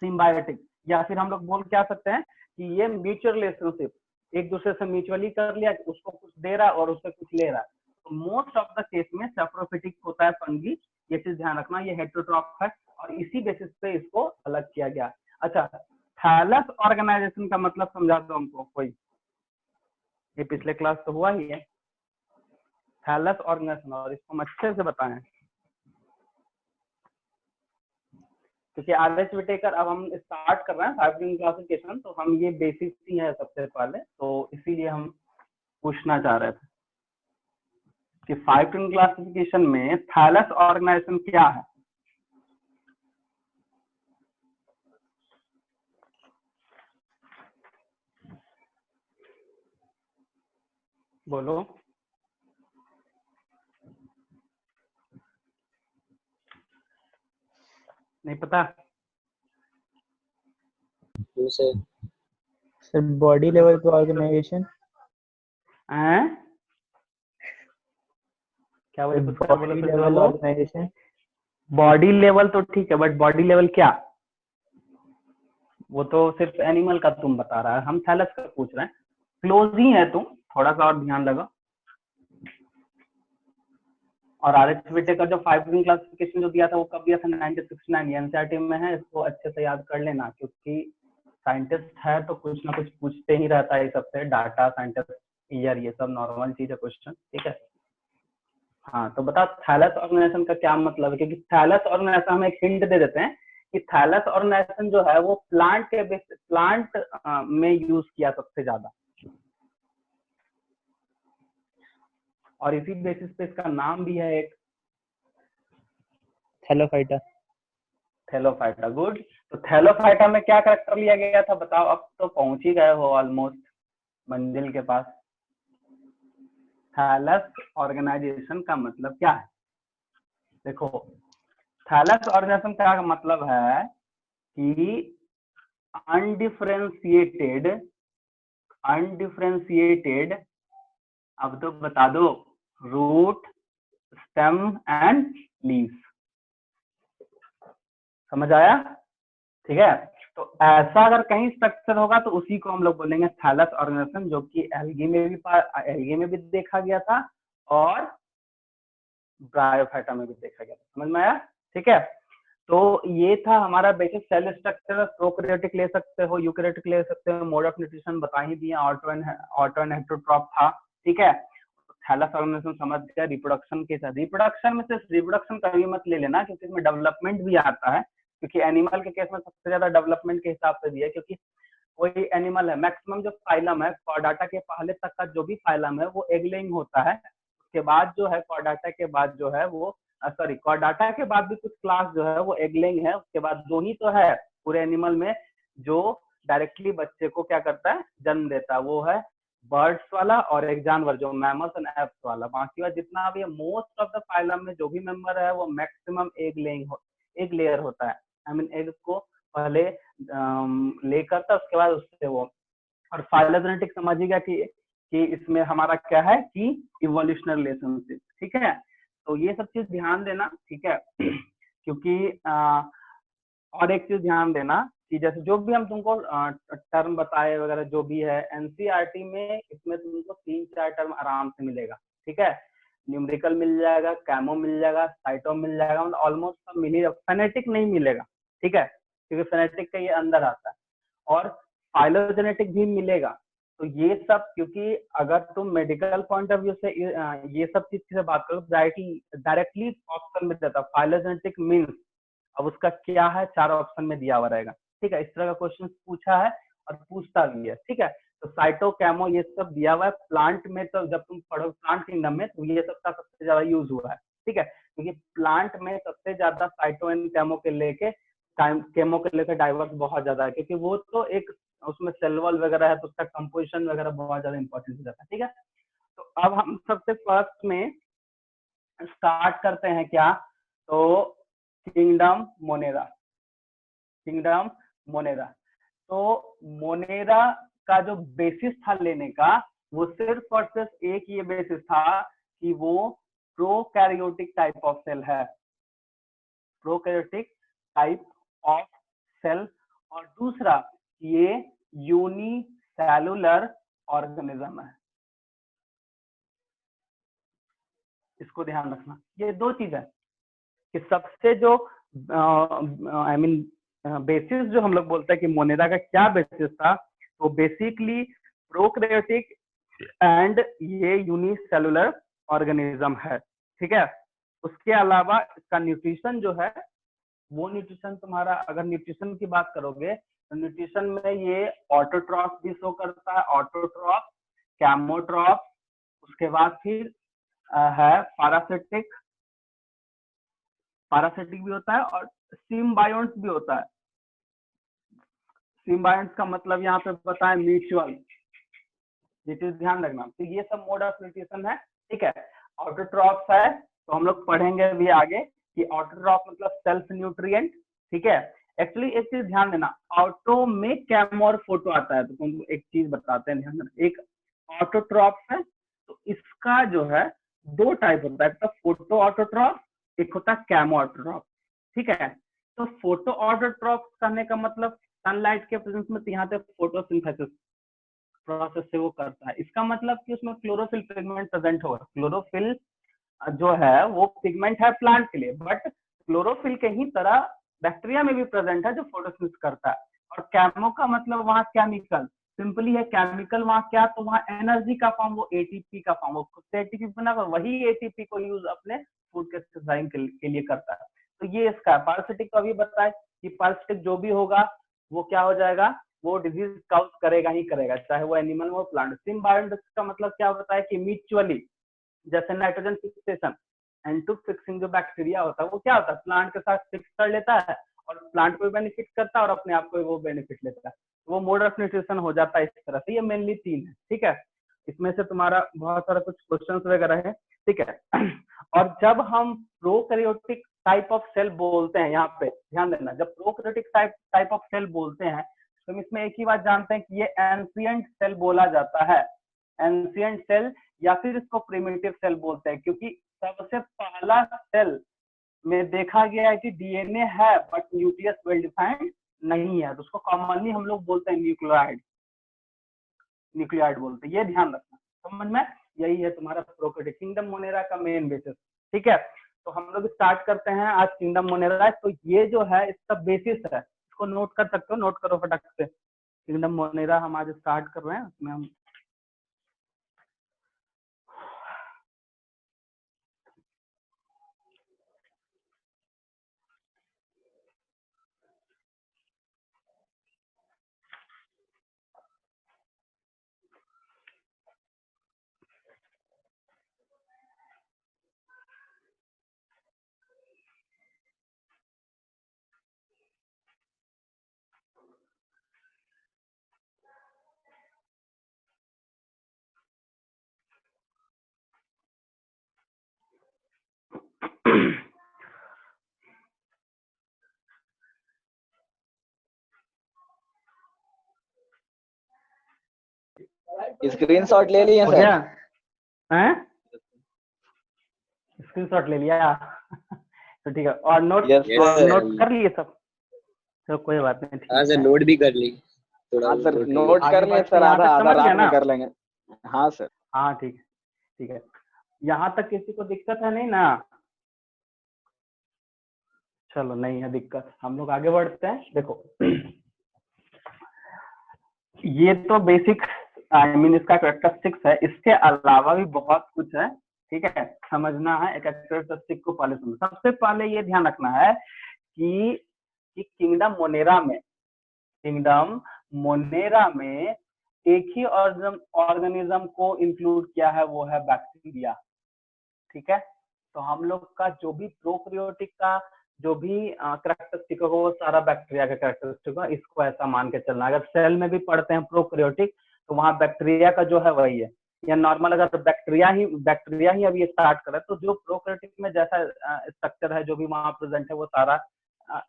सिम्बायोटिक, या फिर हम लोग बोल क्या सकते हैं कि ये म्यूचुअल रिलेशनशिप, एक दूसरे से म्यूचुअली कर लिया, उसको कुछ दे रहा और उससे कुछ ले रहा। तो मोस्ट ऑफ द केस में सेप्रोफिटिक होता है फंगी, ये चीज ध्यान रखना, ये हेटेरोट्रॉफ है, और इसी बेसिस पे इसको अलग किया गया। अच्छा, थैलस ऑर्गेनाइजेशन का मतलब समझा दो हमको कोई, ये पिछले क्लास तो हुआ ही है। थैलस ऑर्गेनाइजेशन, और इसको हम अच्छे से बताएं, क्योंकि RH विटेकर अब हम स्टार्ट कर रहे हैं 5 किंगडम क्लासिफिकेशन, तो हम ये बेसिक ही है सबसे पहले, तो इसीलिए हम पूछना चाह रहे थे। कि 5 टन क्लासिफिकेशन में थैलस ऑर्गेनाइजेशन क्या है? बोलो। नहीं पता? सर बॉडी लेवल पे ऑर्गेनाइजेशन। हैं? क्या बोले? कुछ क्या बोले? बॉडी फिर से लेवल बोलो। ऑर्गेनाइजेशन। बॉडी लेवल तो ठीक है, बट बॉडी लेवल क्या? वो तो सिर्फ एनिमल का तुम बता रहा है, हम थैलस का पूछ रहे हैं। क्लोज ही है तुम, थोड़ा सा और ध्यान लगाओ। और आरएचबीटे का जो 5 टन क्लासिफिकेशन जो दिया था वो कब दिया था? 1969। एनसीईआरटी में है, इसको अच्छे से याद कर लेना, क्योंकि साइंटिस्ट है तो कुछ ना कुछ पूछते ही रहता है सबसे, डाटा, साइंटिस्ट, ईयर, ये सब नॉर्मल चीज है क्वेश्चन, ठीक है। हाँ, तो बता थैलस ऑर्गेनाइजेशन का क्या मतलब है, क्योंकि थैलस ऑर्गेनाइजेशन हम एक हिंट दे देते हैं कि थैलस ऑर्गेनाइजेशन जो है वो प्लांट में यूज किया सबसे ज्यादा, और इसी बेसिस पे इसका नाम भी है एक थैलोफाइटा। थैलोफाइटा। गुड। तो थैलोफाइटा में क्या कैरेक्टर लिया गया था बताओ? अब तो पहुंच ही गए हो ऑलमोस्ट मंजिल के पास। थैलस ऑर्गेनाइजेशन का मतलब क्या है? देखो, थैलस ऑर्गेनाइजेशन का मतलब है कि अनडिफरेंशिएटेड, अब तो बता दो, रूट, स्टेम एंड लीव्स। समझ आया? ठीक है। तो ऐसा अगर कहीं स्ट्रक्चर होगा तो उसी को हम लोग बोलेंगे थैलस ऑर्गेनाइजेशन, जो कि एल्गी में भी देखा गया था और ब्रायोफाइटा में भी देखा गया था। समझ में आया? ठीक है। तो ये था हमारा बेसिक सेल स्ट्रक्चर। प्रोकैरियोटिक ले सकते हो, यूकैरियोटिक ले सकते हो, मोड ऑफ न्यूट्रिशन बता ही दिया, ऑटो एंड हेटेरोट्रॉफ था, ठीक है। थैलस ऑर्गेनाइजेशन समझ गया। रिप्रोडक्शन के साथ, रिप्रोडक्शन में सिर्फ रिप्रोडक्शन कभी मत ले लेना, क्योंकि इसमें डेवलपमेंट भी आता है, क्योंकि एनिमल के केस में सबसे ज्यादा डेवलपमेंट के हिसाब से दिया है, क्योंकि कोई एनिमल है, मैक्सिमम जो फाइलम है, कॉर्डाटा के पहले तक का जो भी फाइलम है वो एग लेइंग होता है। उसके बाद जो है कॉर्डाटा के बाद जो है वो कॉर्डाटा के बाद भी कुछ क्लास जो है वो एग लेइंग है। उसके बाद दो ही तो है पूरे एनिमल में जो डायरेक्टली बच्चे को क्या करता है, जन्म देता है, वो है बर्ड्स वाला और एक जानवर जो मैमल्स एंड एप्स वाला। बाकी का जितना भी मोस्ट ऑफ द फाइलम में जो भी मेंबर है वो मैक्सिमम एग लेयर होता है। आई मीन एग को पहले ले करता, उसके बाद उससे वो, और फाइलोजेनेटिक समझिएगा कि इसमें हमारा क्या है कि इवोल्यूशनरी रिलेशनशिप, ठीक है। तो ये सब चीज ध्यान देना, ठीक है। क्योंकि और एक चीज ध्यान देना कि जैसे जो भी हम तुमको टर्म बताए वगैरह जो भी है एनसीईआरटी में, इसमें तुमको 3-4 टर्म आराम से मिलेगा, ठीक है। न्यूमेरिकल मिल जाएगा, कैमो मिल जाएगा, साइटो मिल जाएगा, मतलब ऑलमोस्ट सब मिल ही जाएगा। फेनेटिक नहीं मिलेगा, ठीक है, क्योंकि फेनेटिक का ये अंदर आता है, और फाइलोजेनेटिक भी मिलेगा। तो ये सब, क्योंकि अगर तुम मेडिकल पॉइंट ऑफ व्यू से ये सब चीज से बात करो, डायरेक्टली ऑप्शन में देता फाइलोजेनेटिक मीन्स, अब उसका क्या है 4 ऑप्शन में दिया हुआ रहेगा, ठीक है। इस तरह का क्वेश्चन पूछा है और पूछता भी है, ठीक है। तो साइटो, कैमो, ये सब दिया हुआ है। प्लांट में तो जब तुम पढ़ो प्लांट किंगडम में तो ये सब का सबसे ज्यादा यूज हुआ है, ठीक है, क्योंकि प्लांट में सबसे ज्यादा साइटो एंड कैमो के लेके डाइवर्स बहुत ज्यादा है, क्योंकि वो तो एक उसमें सेल वॉल वगैरह है तो उसका कंपोजिशन वगैरह बहुत ज्यादा इंपॉर्टेंट हो जाता है, ठीक है। तो अब हम सबसे फर्स्ट में स्टार्ट करते हैं क्या, तो किंगडम मोनेरा। तो मोनेरा का जो बेसिस था लेने का, वो सिर्फ और सिर्फ एक ये बेसिस था कि वो प्रोकैरियोटिक टाइप ऑफ सेल है, प्रोकैरियोटिक टाइप ऑफ सेल, और दूसरा ये यूनिसेलुलर ऑर्गेनिज्म है। इसको ध्यान रखना, ये दो चीज है कि सबसे जो आई मीन बेसिस जो हम लोग बोलते हैं कि मोनेरा का क्या बेसिस था, तो बेसिकली प्रोकैरियोटिक एंड ये यूनिसेलुलर ऑर्गेनिज्म है, ठीक है। उसके अलावा इसका न्यूट्रिशन जो है, वो न्यूट्रिशन तुम्हारा, अगर न्यूट्रिशन की बात करोगे तो न्यूट्रिशन में ये ऑटोट्रॉफ भी शो करता है, ऑटोट्रॉफ, कैमोट्रॉफ, उसके बाद फिर है पैरासिटिक, पैरासिटिक भी होता है और सिम्बायोन्ट्स भी होता है। सिम्बायोन्ट्स का मतलब यहाँ पे बताएं म्यूचुअल, ये चीज ध्यान रखना। तो ये सब मोड ऑफ न्यूट्रिशन है, ठीक है। ऑटोट्रॉफ्स है, तो हम लोग पढ़ेंगे भी आगे कि ऑटोट्रॉफ मतलब सेल्फ न्यूट्रिएंट, ठीक है। एक्चुअली एक चीज ध्यान देना, ऑटो में कैमो और फोटो आता है, तो तुमको एक चीज बताते हैं ध्यान देना। एक ऑटोट्रॉफ है, तो इसका जो है दो टाइप होता है, एक तो फोटो ऑटोट्रॉफ, एक होता है कैमो ऑटोट्रॉफ, ठीक है। तो फोटो ऑटोट्रॉफ कहने का मतलब सनलाइट के प्रेजेंस में यहाँ पे फोटोसिंथेसिस प्रोसेस से वो करता है। इसका मतलब कि उसमें क्लोरोफिल पिगमेंट प्रेजेंट होगा। क्लोरोफिल जो है वो पिगमेंट है प्लांट के लिए, बट क्लोरोफिल के ही तरह बैक्टीरिया में भी प्रेजेंट है जो फोटोसिंथेसिस करता है। और कैमो का मतलब वहाँ केमिकल, सिंपली है केमिकल वहाँ क्या, तो वहाँ एनर्जी का फॉर्म, वो एटीपी का फॉर्म, वो खुद से एटीपी बना, वही एटीपी को यूज अपने फूड के सिंथेसाइजिंग के लिए करता है। तो ये इसका पैरासिटिक को अभी बताए कि पैरासिटिक जो भी होगा वो क्या हो जाएगा, वो डिजीज काउज करेगा ही करेगा, चाहे वो एनिमल हो प्लांट। सिम्बायोन्ट्स का मतलब क्या होता है कि म्यूचुअली, जैसे nitrogen fixation and to fixing जो बैक्टीरिया होता है वो क्या होता है, प्लांट के साथ फिक्स कर लेता है और प्लांट को भी बेनिफिट करता है और अपने आप को भी वो बेनिफिट लेता है। वो मोड ऑफ न्यूट्रिशन हो जाता है इस तरह से। ये मेनली 3 है, ठीक है। इसमें से तुम्हारा बहुत सारा कुछ क्वेश्चन वगैरह है, ठीक है। और जब हम प्रोकैरियोटिक टाइप ऑफ सेल बोलते हैं, यहाँ पे ध्यान देना, जब प्रोकैरियोटिक टाइप ऑफ सेल बोलते हैं तो हम इसमें एक ही बात जानते हैं कि ये एंशिएंट सेल बोला जाता है, एंशिएंट सेल, या फिर इसको प्रिमिटिव सेल बोलते हैं, क्योंकि सबसे पहला सेल में देखा गया है कि डीएनए है बट न्यूक्लियस वेल डिफाइंड नहीं है, तो उसको कॉमनली हम लोग बोलते हैं न्यूक्लियोइड, न्यूक्लियोइड बोलते हैं। ये ध्यान रखना, समझ में। यही है तुम्हारा प्रोकैरियोटिक किंगडम मोनेरा का मेन बेसिस, ठीक है। तो हम लोग स्टार्ट करते हैं आज किंगडम मोनेरा। तो ये जो है इसका बेसिस है, इसको नोट कर सकते हो, नोट करो फटाक से। किंगडम मोनेरा हम आज स्टार्ट कर रहे हैं, उसमें हम स्क्रीनशॉट ले लिए हो सर? गया हैं, स्क्रीनशॉट ले लिया। तो ठीक है, और नोट नोट कर लिए सब, तो कोई बात नहीं, ठीक हाँ सर, है। नोट भी कर ली थोड़ा। हाँ सर, नोट आगे कर लिए बढ़ते सर, यहाँ आधा तक आधा समझ गए रात में ना? कर लेंगे। हाँ सर। हाँ ठीक है, ठीक है। यहाँ तक किसी को दिक्कत है नहीं ना? चलो नहीं है दिक्कत, हम लोग आगे बढ़ते हैं। देखो ये तो बेसिक आई मीन इसका कैरेक्टरिस्टिक्स है, इसके अलावा भी बहुत कुछ है, ठीक है। समझना है एक कैरेक्टरिस्टिक को पहले समझ। सबसे पहले ये ध्यान रखना है कि किंगडम मोनेरा में एक ही ऑर्गेनिज्म को इंक्लूड किया है, वो है बैक्टीरिया, ठीक है। तो हम लोग का जो भी प्रोकैरियोटिक का जो भी कैरेक्टरिस्टिक होगा वो सारा बैक्टीरिया का कैरेक्टरिस्टिक होगा, इसको ऐसा मान के चलना। अगर सेल में भी पढ़ते हैं प्रोकैरियोटिक तो वहाँ बैक्टीरिया का जो है वही है, या नॉर्मल अगर बैक्टीरिया ही अभी स्टार्ट करें तो जो प्रोकैरियोटिक में जैसा स्ट्रक्चर है जो भी वहाँ प्रेजेंट है वो सारा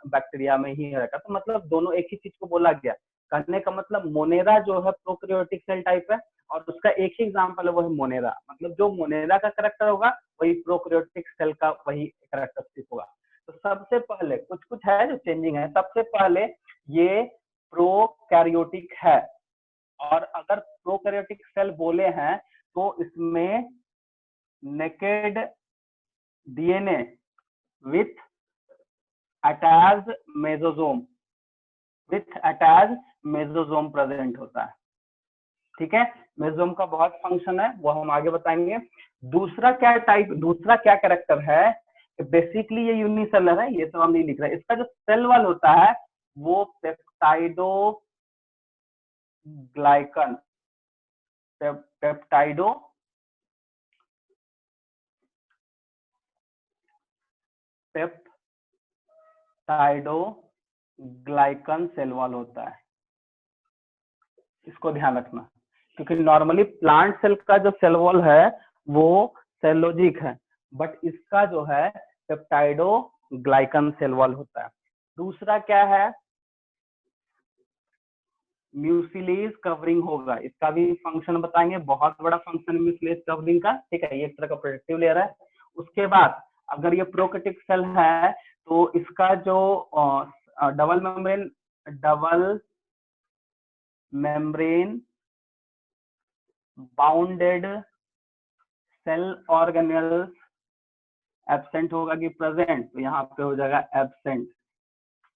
बैक्टीरिया में ही रहेगा। तो मतलब दोनों एक ही चीज को बोला गया। कहने का मतलब मोनेरा जो है प्रोकैरियोटिक सेल टाइप है और उसका एक ही एग्जांपल है वो है मोनेरा। मतलब जो मोनेरा का कैरेक्टर होगा वही प्रोकैरियोटिक सेल का वही कैरेक्टरिस्टिक होगा। तो सबसे पहले कुछ है जो चेंजिंग है। सबसे पहले ये प्रोकैरियोटिक है, और अगर प्रोकैरियोटिक सेल बोले हैं तो इसमें naked DNA with attached mesosome present होता है, ठीक है। मेसोसोम का बहुत फंक्शन है, वो हम आगे बताएंगे। दूसरा क्या कैरेक्टर है, बेसिकली ये यूनिसेलर है, ये तो हम नहीं लिख रहे। इसका जो सेल वॉल होता है वो पेप्टाइडो पेप्टाइडोग्लाइकन सेल वॉल होता है। इसको ध्यान रखना, क्योंकि नॉर्मली प्लांट सेल का जो सेल वॉल है वो सेलोजिक है, बट इसका जो है पेप्टाइडोग्लाइकन सेल वॉल होता है। दूसरा क्या है, म्यूसिलेज कवरिंग होगा, इसका भी फंक्शन बताएंगे, बहुत बड़ा फंक्शन म्यूसिलेज कवरिंग का, ठीक है, ये एक तरह का प्रोटेक्टिव लेयर है। उसके बाद अगर ये प्रोकैरियोटिक सेल है तो इसका जो double membrane bounded cell organelles absent होगा कि प्रेजेंट, तो यहाँ पे हो जाएगा एब्सेंट,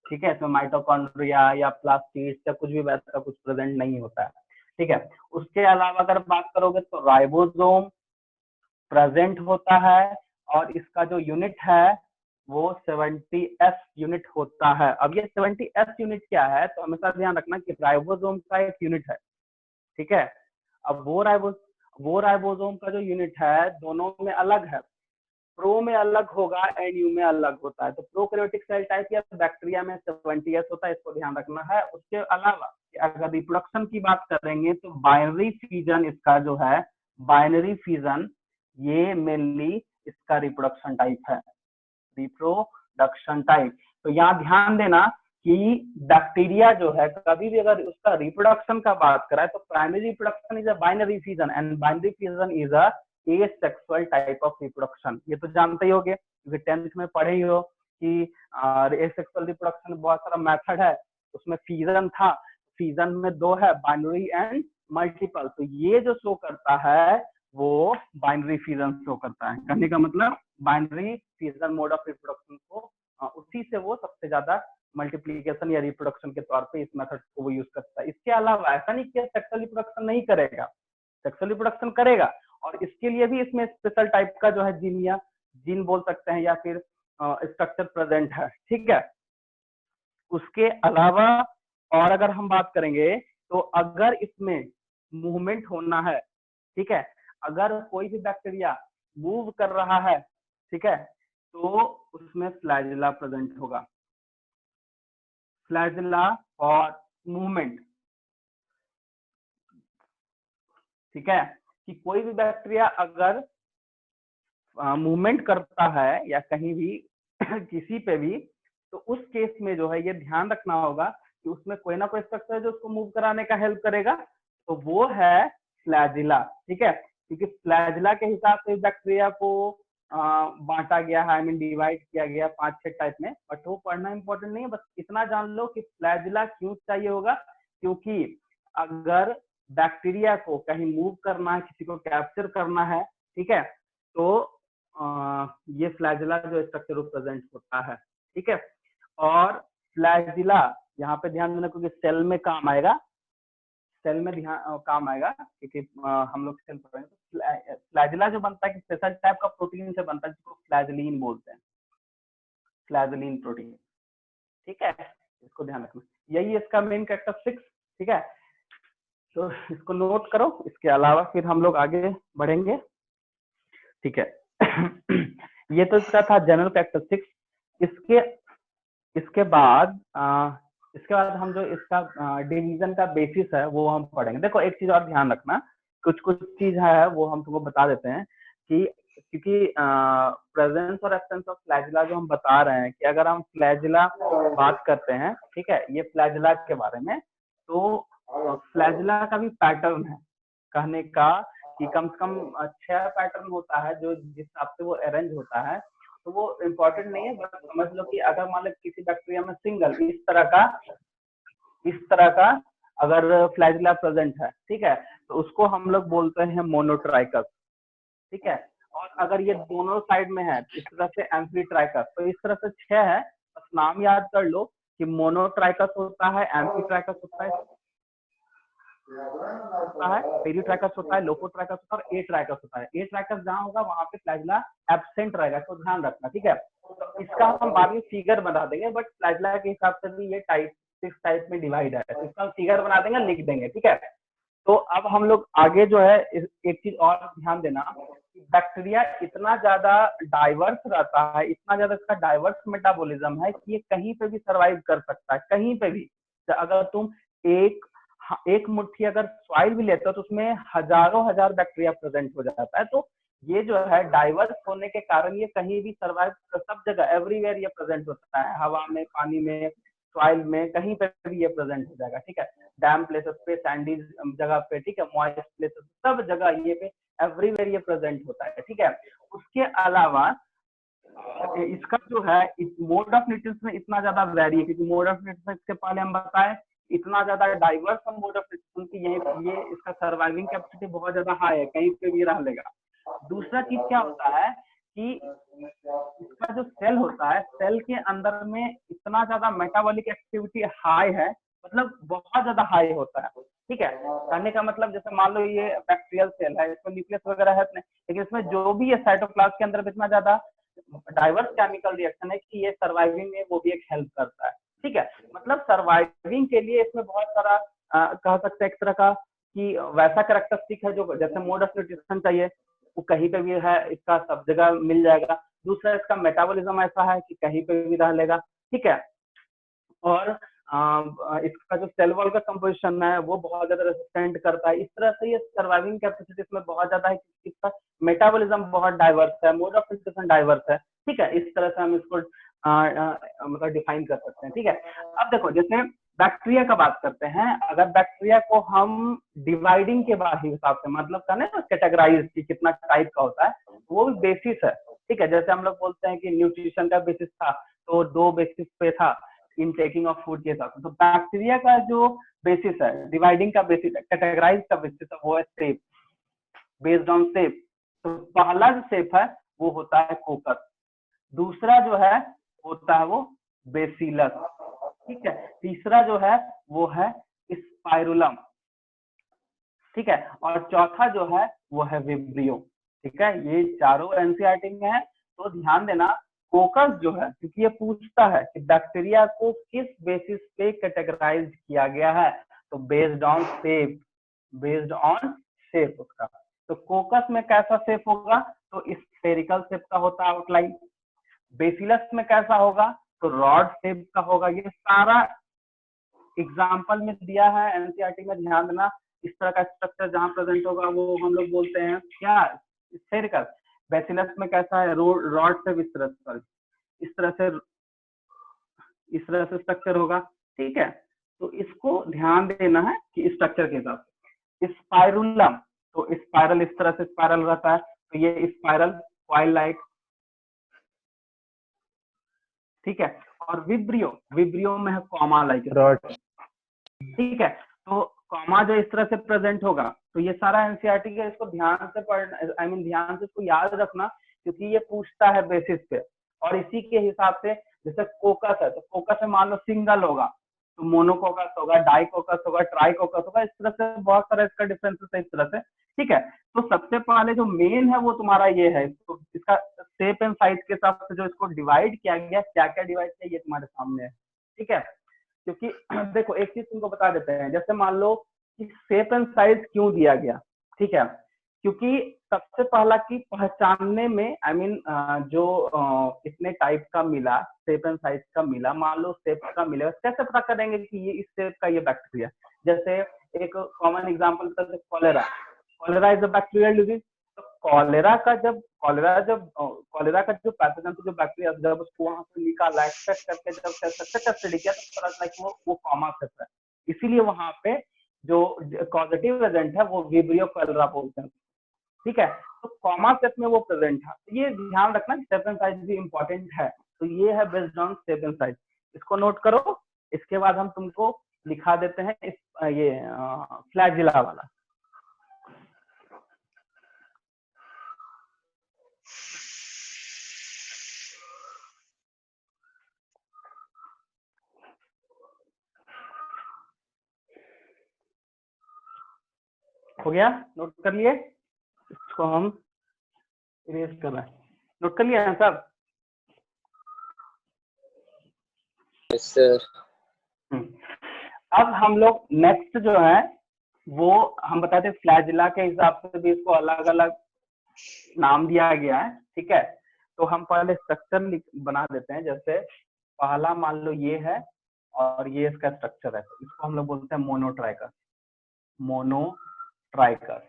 ठीक है। इसमें माइटोकॉन्ड्रिया या प्लास्टिड्स या कुछ भी वैसा कुछ प्रेजेंट नहीं होता है, ठीक है। उसके अलावा अगर बात करोगे तो राइबोसोम प्रेजेंट होता है, और इसका जो यूनिट है वो 70S यूनिट होता है। अब ये 70S यूनिट क्या है, तो हमेशा ध्यान रखना कि राइबोसोम का एक यूनिट है, ठीक है। अब वो राइबोसोम का जो यूनिट है दोनों में अलग है, प्रो में अलग होगा एंड यू में अलग होता है। तो प्रोकैरियोटिक सेल टाइप या बैक्टीरिया में 70S होता है, इसको ध्यान रखना है। उसके अलावा अगर रिप्रोडक्शन की बात करेंगे तो बाइनरी फ्यूजन, इसका जो है बाइनरी फ्यूजन, ये मेनली इसका रिप्रोडक्शन टाइप है, रिप्रोडक्शन टाइप। तो यहाँ ध्यान देना कि बैक्टीरिया जो है कभी भी अगर उसका रिप्रोडक्शन का बात कराए तो primary reproduction is a binary fusion and binary fusion is a asexual type of reproduction. ये तो जानते ही होगे क्योंकि 10th में पढ़े ही हो कि एसेक्सुअल रिप्रोडक्शन बहुत सारा मेथड है, उसमें फ्यूजन था, फ्यूजन में दो है, बाइनरी एंड मल्टीपल। तो ये जो शो करता है वो बाइनरी फ्यूजन शो करता है। कहने का मतलब binary fusion mode of reproduction को उसी से वो सबसे ज्यादा मल्टीप्लीकेशन या रिप्रोडक्शन के तौर पे इस मेथड को वो यूज करता है। इसके अलावा ऐसा नहीं कि सेक्सुअल रिप्रोडक्शन नहीं करेगा, सेक्सुअल रिप्रोडक्शन करेगा, और इसके लिए भी इसमें स्पेशल टाइप का जो है जीन बोल सकते हैं या फिर स्ट्रक्चर प्रेजेंट है, ठीक है। उसके अलावा और अगर हम बात करेंगे तो अगर इसमें मूवमेंट होना है, ठीक है, अगर कोई भी बैक्टीरिया मूव कर रहा है, ठीक है, तो उसमें फ्लैजिला प्रेजेंट होगा, फ्लैजिला और मूवमेंट, ठीक है, कि कोई भी बैक्टीरिया अगर मूवमेंट करता है या कहीं भी किसी पे भी, तो उस केस में जो है ये ध्यान रखना होगा कि उसमें कोई ना कोई स्ट्रक्चर है जो उसको मूव कराने का हेल्प करेगा, तो वो है फ्लैजिला, ठीक है। क्योंकि फ्लैजिला के हिसाब से बैक्टीरिया को बांटा गया है, आई मीन डिवाइड किया गया 5-6 टाइप में, बट वो पढ़ना इंपॉर्टेंट नहीं है, बस इतना जान लो कि फ्लैजिला क्यों चाहिए होगा, क्योंकि अगर बैक्टीरिया को कहीं मूव करना है, किसी को कैप्चर करना है, ठीक है, तो ये फ्लैजिला जो स्ट्रक्चर प्रेजेंट होता है, ठीक है। और फ्लैजिला यहाँ पे ध्यान देना क्योंकि सेल में काम आएगा, सेल में ध्यान काम आएगा, क्योंकि हम लोग सेल पढ़ रहे हैं। तो फ्लैजिला जो बनता है कि स्पेशल टाइप का प्रोटीन से बनता है जिसको फ्लैजिलीन बोलते हैं, फ्लैजिलीन प्रोटीन, ठीक है, इसको ध्यान रखना। यही इसका मेन कैरेक्टरिस्टिक्स, ठीक है, तो इसको नोट करो। इसके अलावा फिर हम लोग आगे बढ़ेंगे, ठीक है। ये तो इसका था जनरल कैरेक्टरिस्टिक्स। इसके बाद हम जो इसका डिवीजन का बेसिस है वो हम पढ़ेंगे। देखो एक चीज और ध्यान रखना, कुछ चीज है वो हम तुमको बता देते हैं कि क्योंकि प्रेजेंस और एब्सेंस ऑफ फ्लैजिला जो हम बता रहे हैं कि अगर हम फ्लैजिला बात करते हैं, ठीक है, ये फ्लैजिला के बारे में, तो फ्लैजिला का भी पैटर्न है कहने का कि कम से कम 6 पैटर्न होता है जो जिस हिसाब से वो अरेंज होता है, तो वो इम्पोर्टेंट नहीं है, बस समझ लो कि अगर मान लो किसी बैक्टीरिया में सिंगल इस तरह का अगर फ्लैजिला प्रेजेंट है, ठीक है, तो उसको हम लोग बोलते हैं मोनोट्राइकस, ठीक है। और अगर ये दोनों साइड में है इस तरह से एम्फीट्राइकस, तो इस तरह से 6 है, बस नाम याद कर लो कि मोनोट्राइकस होता है, एम्फीट्राइकस होता है, पेरीट्राइकस होता है, लोकोट्राइकस होता है और एट्राइकस होता है। एट्राइकस जहां होगा वहां पे फ्लैजिला एब्सेंट रहेगा, तो ध्यान रखना, ठीक है। तो इसका हम बाद में फिगर बना देंगे, बट फ्लैजिला के हिसाब से भी ये टाइप 6 टाइप में डिवाइड है, तो इसका हम फिगर बना देंगे, लिख देंगे, ठीक है। तो अब हम लोग आगे जो है एक चीज और ध्यान देना, बैक्टीरिया इतना ज्यादा डाइवर्स रहता है, इतना ज्यादा इसका डाइवर्स मेटाबॉलिज्म है कि ये कहीं पे भी सरवाइव कर सकता है, कहीं पे भी। तो अगर तुम एक मुट्ठी अगर सॉइल भी लेते हो तो उसमें हजारों हजार बैक्टीरिया प्रेजेंट हो जाता है। तो ये जो है डाइवर्स होने के कारण ये कहीं भी सर्वाइव, सब जगह एवरीवेयर ये प्रेजेंट होता है, हवा में, पानी में, सॉइल में, कहीं पे भी ये प्रेजेंट हो जाएगा। ठीक है, डैम प्लेसेस पे, सैंडी जगह पे, ठीक है, मॉइस्ट प्लेसेस, सब जगह ये पे एवरीवेयर ये प्रेजेंट होता है। ठीक है, उसके अलावा इसका जो है मोड ऑफ न्यूट्रिशन में इतना ज्यादा वेरी है, क्योंकि मोड ऑफ न्यूट्रिशन इसके पहले हम बताए इतना ज्यादा डाइवर्स मोड ऑफ न्यूट्रिशन की ये इसका सर्वाइविंग कैपेसिटी बहुत ज्यादा हाई है, कहीं पे भी रह लेगा। दूसरा चीज क्या होता है कि इसका जो सेल होता है, सेल के अंदर में इतना ज्यादा मेटाबॉलिक एक्टिविटी हाई है, मतलब बहुत ज्यादा हाई होता है। ठीक है, कहने का मतलब जैसे मान लो ये बैक्टीरियल सेल है, इसमें न्यूक्लियस वगैरह है नहीं, लेकिन इसमें जो भी है साइटोप्लाज्म के अंदर इतना ज्यादा डाइवर्स केमिकल रिएक्शन है कि ये सर्वाइविंग में वो भी एक हेल्प करता है। ठीक है, मतलब सर्वाइविंग के लिए इसमें बहुत सारा कह सकते हैं एक तरह का कि वैसा कैरेक्टरिस्टिक है जो जैसे मोड ऑफ न्यूट्रिशन चाहिए वो कहीं पे भी है, इसका सब जगह मिल जाएगा। दूसरा इसका मेटाबॉलिज्म ऐसा है कि कहीं पे भी रह लेगा। ठीक है, और इसका जो सेल वॉल का कंपोजिशन है वो बहुत ज्यादा रेसिस्टेंट करता है। इस तरह से ये सर्वाइविंग कैपेसिटी इसमें बहुत ज्यादा है, इसका मेटाबॉलिज्म बहुत डाइवर्स है, मोड ऑफ न्यूट्रिशन डाइवर्स है। ठीक है, इस तरह से हम इसको मतलब डिफाइन कर सकते हैं। ठीक है, अब देखो जैसे बैक्टीरिया का बात करते हैं, अगर बैक्टीरिया को हम डिवाइडिंग के बाद हिसाब से मतलब का ना कैटेगराइज की कितना टाइप का होता है, वो भी बेसिस है। ठीक है, जैसे हम लोग बोलते हैं कि न्यूट्रिशन का बेसिस था तो 2 बेसिस पे था इन टेकिंग ऑफ फूड के हिसाब से। तो बैक्टीरिया का जो बेसिस है, डिवाइडिंग का बेसिस है, कैटेगराइज का बेसिस है, वो है शेप, बेस्ड ऑन शेप। तो पहला जो शेप है वो होता है कोकस, दूसरा जो है होता है वो बेसिलस। ठीक है, तीसरा जो है वो है स्पाइरुलम। ठीक है, और चौथा जो है वो है विब्रियो। ठीक है, ये चारों एनसीईआरटी में है, तो ध्यान देना कोकस जो है, क्योंकि ये पूछता है कि बैक्टीरिया को किस बेसिस पे कैटेगराइज किया गया है, तो based on shape, based on shape उसका। तो कोकस में कैसा शेप होगा, तो स्फेरिकल शेप का होता है आउटलाइन। बेसिलस में कैसा होगा, तो रॉड शेप का होगा। ये सारा एग्जाम्पल में दिया है एनसीईआरटी में, ध्यान देना। इस तरह का स्ट्रक्चर जहां प्रेजेंट होगा वो हम लोग बोलते हैं क्या, स्फेरिकल। बेसिलस में कैसा है, रॉड शेप, इस तरह से स्ट्रक्चर होगा। ठीक है, तो इसको ध्यान देना है कि स्ट्रक्चर के हिसाब से। स्पाइरुलम, तो स्पाइरल इस तरह से स्पाइरल रहता है, तो ये स्पाइरल कॉइल लाइक। ठीक है, और विब्रियो में है कॉमा लाइक रॉड। ठीक है, तो कॉमा जो इस तरह से प्रेजेंट होगा, तो ये सारा एनसीईआरटी का, इसको ध्यान से पढ़ना, ध्यान से इसको याद रखना, क्योंकि ये पूछता है बेसिस पे। और इसी के हिसाब से जैसे कोकस है, तो कोकस में मान लो सिंगल होगा तो मोनोकोकस होगा, डाइकोकस होगा, ट्राइकोकस होगा, इस तरह से बहुत सारा इसका डिफरेंसेस है इस तरह से। ठीक है, तो सबसे पहले जो मेन है वो तुम्हारा ये है, तो इसका शेप एंड साइज के हिसाब से जो इसको डिवाइड किया गया, क्या क्या डिवाइड किया, ये तुम्हारे सामने है। ठीक है, क्योंकि देखो एक चीज तुमको बता देते हैं, जैसे मान लो कि शेप एंड साइज क्यों दिया गया। ठीक है, क्योंकि सबसे पहला की पहचानने में जो इतने टाइप का मिला, शेप एंड साइज का मिला, मान लो शेप का मिलेगा, कैसे पता करेंगे कि ये इस शेप का ये बैक्टीरिया। जैसे एक common example cholera is a bacterial disease. तो कॉलेरा का जो पैथोजन जो बैक्टीरिया, जब उसको वहां से निकाला, एक्सट्रैक्ट करके जब स्टडी किया तो पता चला कि वो कॉमा शेप है। इसीलिए वहां पे जो कॉजेटिव एजेंट है वो विब्रियो कॉलेरा बोलते हैं। ठीक है, तो कॉमा शेप में वो प्रेजेंट है। तो ये ध्यान रखना शेप एंड साइज भी इंपॉर्टेंट है। तो ये है based on shape and size, इसको नोट करो। इसके बाद हम तुमको लिखा देते हैं ये फ्लैजिला वाला। हो गया, नोट कर लिए, इसको हम इरेज कर रहे हैं। नोट कर लिया है सब? Yes sir. अब हम लोग नेक्स्ट जो है वो हम बताते फ्लैजिला के हिसाब से भी इसको अलग अलग नाम दिया गया है, ठीक है। तो हम पहले स्ट्रक्चर बना देते हैं, जैसे पहला मान लो ये है और ये इसका स्ट्रक्चर है, तो इसको हम लोग बोलते हैं मोनोट्राइकस। मोनोट्राइकस।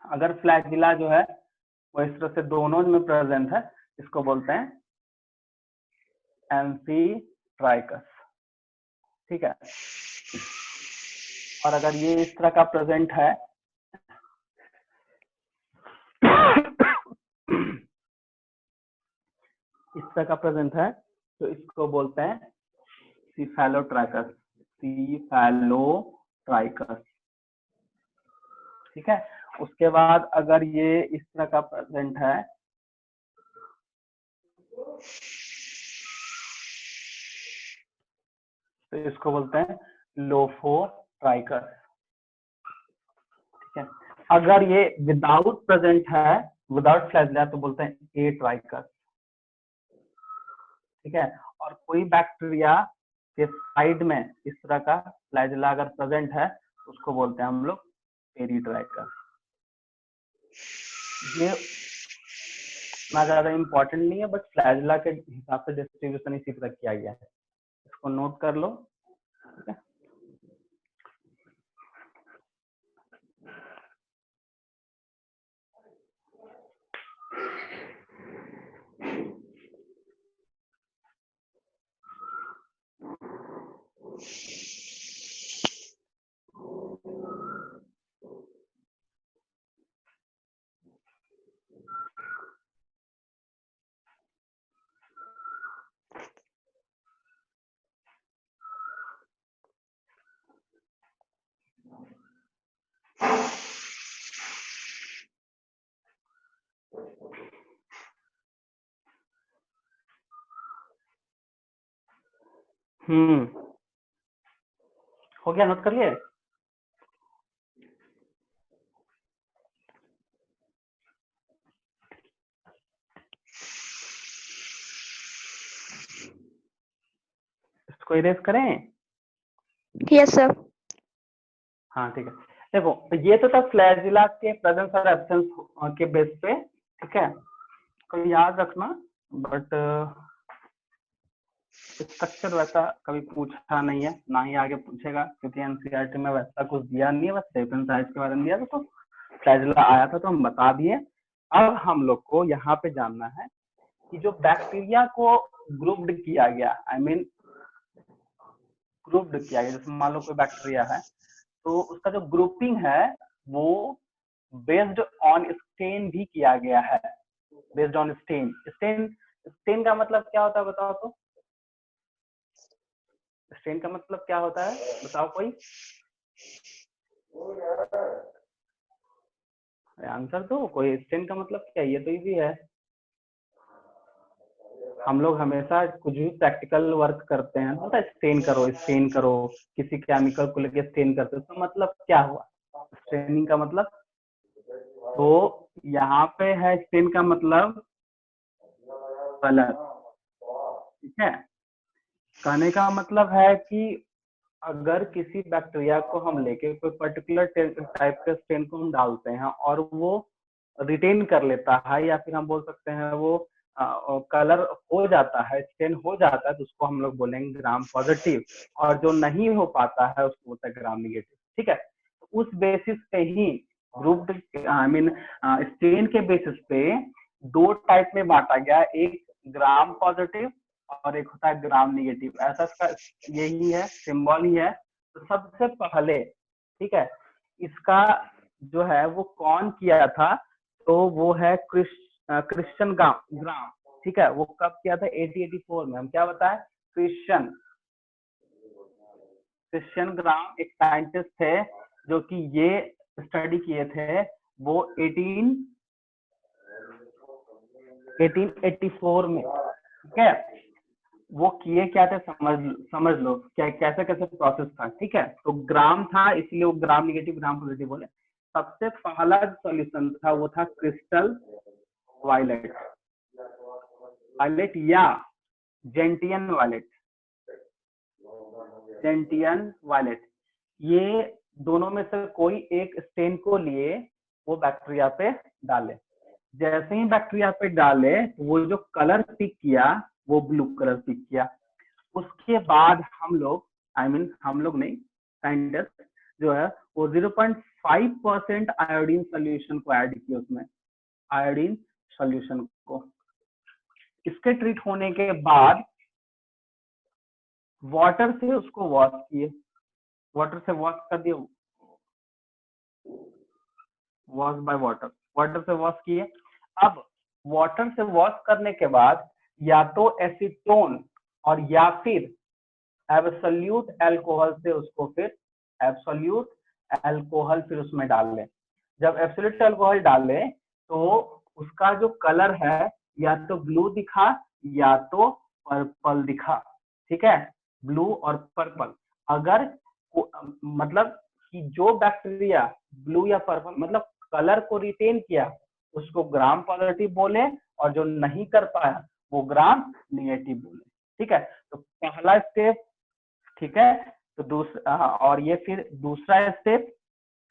अगर फ्लैजिला जो है वो इस तरह से दोनों में प्रेजेंट है, इसको बोलते हैं एम्फीट्राइकस, ठीक है। और अगर ये इस तरह का प्रेजेंट है इस तरह का प्रेजेंट है, तो इसको बोलते हैं सीफेलोट्राइकस। सीफेलोट्राइकस, ठीक है। उसके बाद अगर ये इस तरह का प्रेजेंट है, तो इसको बोलते हैं लोफोट्राइकस, ठीक है। अगर ये विदाउट प्रेजेंट है, विदाउट फ्लैजिला, तो बोलते हैं एट्राइकस, ठीक है। और कोई बैक्टीरिया के साइड में इस तरह का फ्लैजिला अगर प्रेजेंट है, उसको बोलते हैं हम लोग पेरीट्राइकस। ये इतना ज्यादा इम्पोर्टेंट नहीं है, बट फ्लैजिला के हिसाब से डिस्ट्रीब्यूशन इसी तरह किया गया है, इसको नोट कर लो, ठीक है। हो गया, नोट कर लिए? इसको इरेज करें? Yes, sir. हाँ, ठीक है। देखो, ये तो था फ्लैजिला के प्रेजेंस और एब्सेंस के बेस पे, ठीक है। तो याद रखना, बट स्ट्रक्चर वैसा कभी पूछा नहीं है, ना ही आगे पूछेगा, क्योंकि एनसीईआरटी में वैसा कुछ दिया नहीं है, बस सेपियन साइज के बारे में दिया था। तो फ्लैजिला आया था तो हम बता दिए। अब हम लोग को यहाँ पे जानना है कि जो बैक्टीरिया को ग्रुप्ड किया गया, आई मीन ग्रुप्ड किया गया, जैसे मान लो कोई बैक्टीरिया है, तो उसका जो ग्रुपिंग है वो बेस्ड ऑन स्टेन भी किया गया है। Based on stand. स्टेन का मतलब क्या होता है बताओ तो? स्टेन का मतलब क्या होता है बताओ कोई? आंसर दो कोई। स्टेन का मतलब क्या? ये तो इजी है। हम लोग हमेशा कुछ भी प्रैक्टिकल वर्क करते हैं तो स्टेन करो, किसी केमिकल को लेके स्टेन करते हो, तो मतलब क्या हुआ? स्टेनिंग का मतलब, तो यहाँ पे है स्टेन का मतलब कलर, ठीक है। कहने का मतलब है कि अगर किसी बैक्टीरिया को हम लेके कोई पर्टिकुलर टाइप के स्टेन को हम डालते हैं और वो रिटेन कर लेता है, या फिर हम बोल सकते हैं वो कलर हो जाता है, स्टेन हो जाता है, तो उसको हम लोग बोलेंगे ग्राम पॉजिटिव। और जो नहीं हो पाता है उसको बोलते हैं ग्राम निगेटिव, ठीक है। तो उस बेसिस पे ही ग्रुप्ड, आई मीन स्टेन के बेसिस पे दो टाइप में बांटा गया, एक ग्राम पॉजिटिव और एक होता है ग्राम निगेटिव। ऐसा इसका यही है, सिंबल ही है। तो सबसे पहले, ठीक है, इसका जो है वो कौन किया था? तो वो है क्रिश्चियन ग्राम, ठीक है। वो कब किया था? 1884 में। हम क्या बताएं? क्रिश्चियन ग्राम एक साइंटिस्ट थे जो कि ये स्टडी किए थे। वो 1884 में, ठीक है। वो किए क्या थे समझ लो क्या कैसे कैसे प्रोसेस था, ठीक है। तो ग्राम था इसलिए वो ग्राम निगेटिव ग्राम पॉजिटिव बोले। सबसे पहला सॉल्यूशन था वो था क्रिस्टल वायलेट या जेंटियन वायलेट। ये दोनों में से कोई एक स्टेन को लिए वो बैक्टीरिया पे डाले। जैसे ही बैक्टीरिया पे डाले तो वो जो कलर पिक किया वो ब्लू कलर पिक किया। उसके बाद हम लोग हम लोग नहीं, साइंटिस्ट जो है वो 0.5% आयोडीन सोल्यूशन को ऐड किया उसमें, आयोडीन सोल्यूशन को। इसके ट्रीट होने के बाद वाटर से उसको वॉश किए, वाटर से वॉश कर दिए, वॉश बाय वाटर, वाटर से वॉश किए। अब वाटर से वॉश करने के बाद या तो एसीटोन और या फिर एब्सोल्यूट अल्कोहल से उसको फिर एब्सोल्यूट अल्कोहल फिर उसमें डाल लें। जब एब्सोल्यूट अल्कोहल डाले तो उसका जो कलर है या तो ब्लू दिखा या तो पर्पल दिखा, ठीक है, ब्लू और पर्पल। अगर मतलब कि जो बैक्टीरिया ब्लू या पर्पल मतलब कलर को रिटेन किया उसको ग्राम पॉजिटिव बोले, और जो नहीं कर पाया वो ग्राम निगेटिव बोले, ठीक है। तो पहला स्टेप, ठीक है, तो दूसरा और ये फिर दूसरा स्टेप,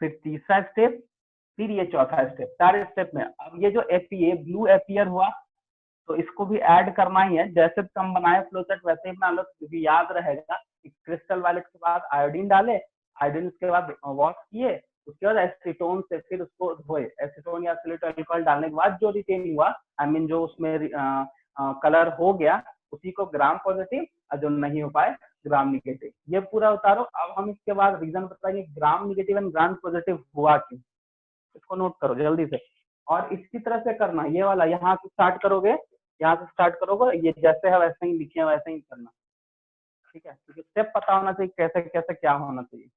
फिर तीसरा स्टेप, फिर ये चौथा स्टेप। 4 स्टेप में अब ये जो एपीए ब्लू एपियर हुआ तो इसको भी ऐड करना ही है। जैसे हम बनाए फ्लोचार्ट वैसे ही बना लो, क्योंकि याद रहेगा कि क्रिस्टल वायलेट के बाद आयोडीन डाले, आयोडीन के बाद वॉश किए, उसके बाद एसीटोन से फिर उसको धोए। एसीटोन या एब्सोल्यूट अल्कोहल डालने के बाद जो रिटेन हुआ जो उसमें कलर हो गया उसी को ग्राम पॉजिटिव, और जो नहीं हो पाए ग्राम निगेटिव। ये पूरा उतारो। अब हम इसके बाद रीजन बताएंगे ग्राम निगेटिव एंड ग्राम पॉजिटिव हुआ क्यों। इसको नोट करो जल्दी से। और इसी तरह से करना, ये वाला यहाँ से स्टार्ट करोगे, यहाँ से स्टार्ट करोगे, ये जैसे है वैसे ही लिखे वैसे ही करना, ठीक है, क्योंकि स्टेप पता होना चाहिए कैसे कैसे क्या होना चाहिए।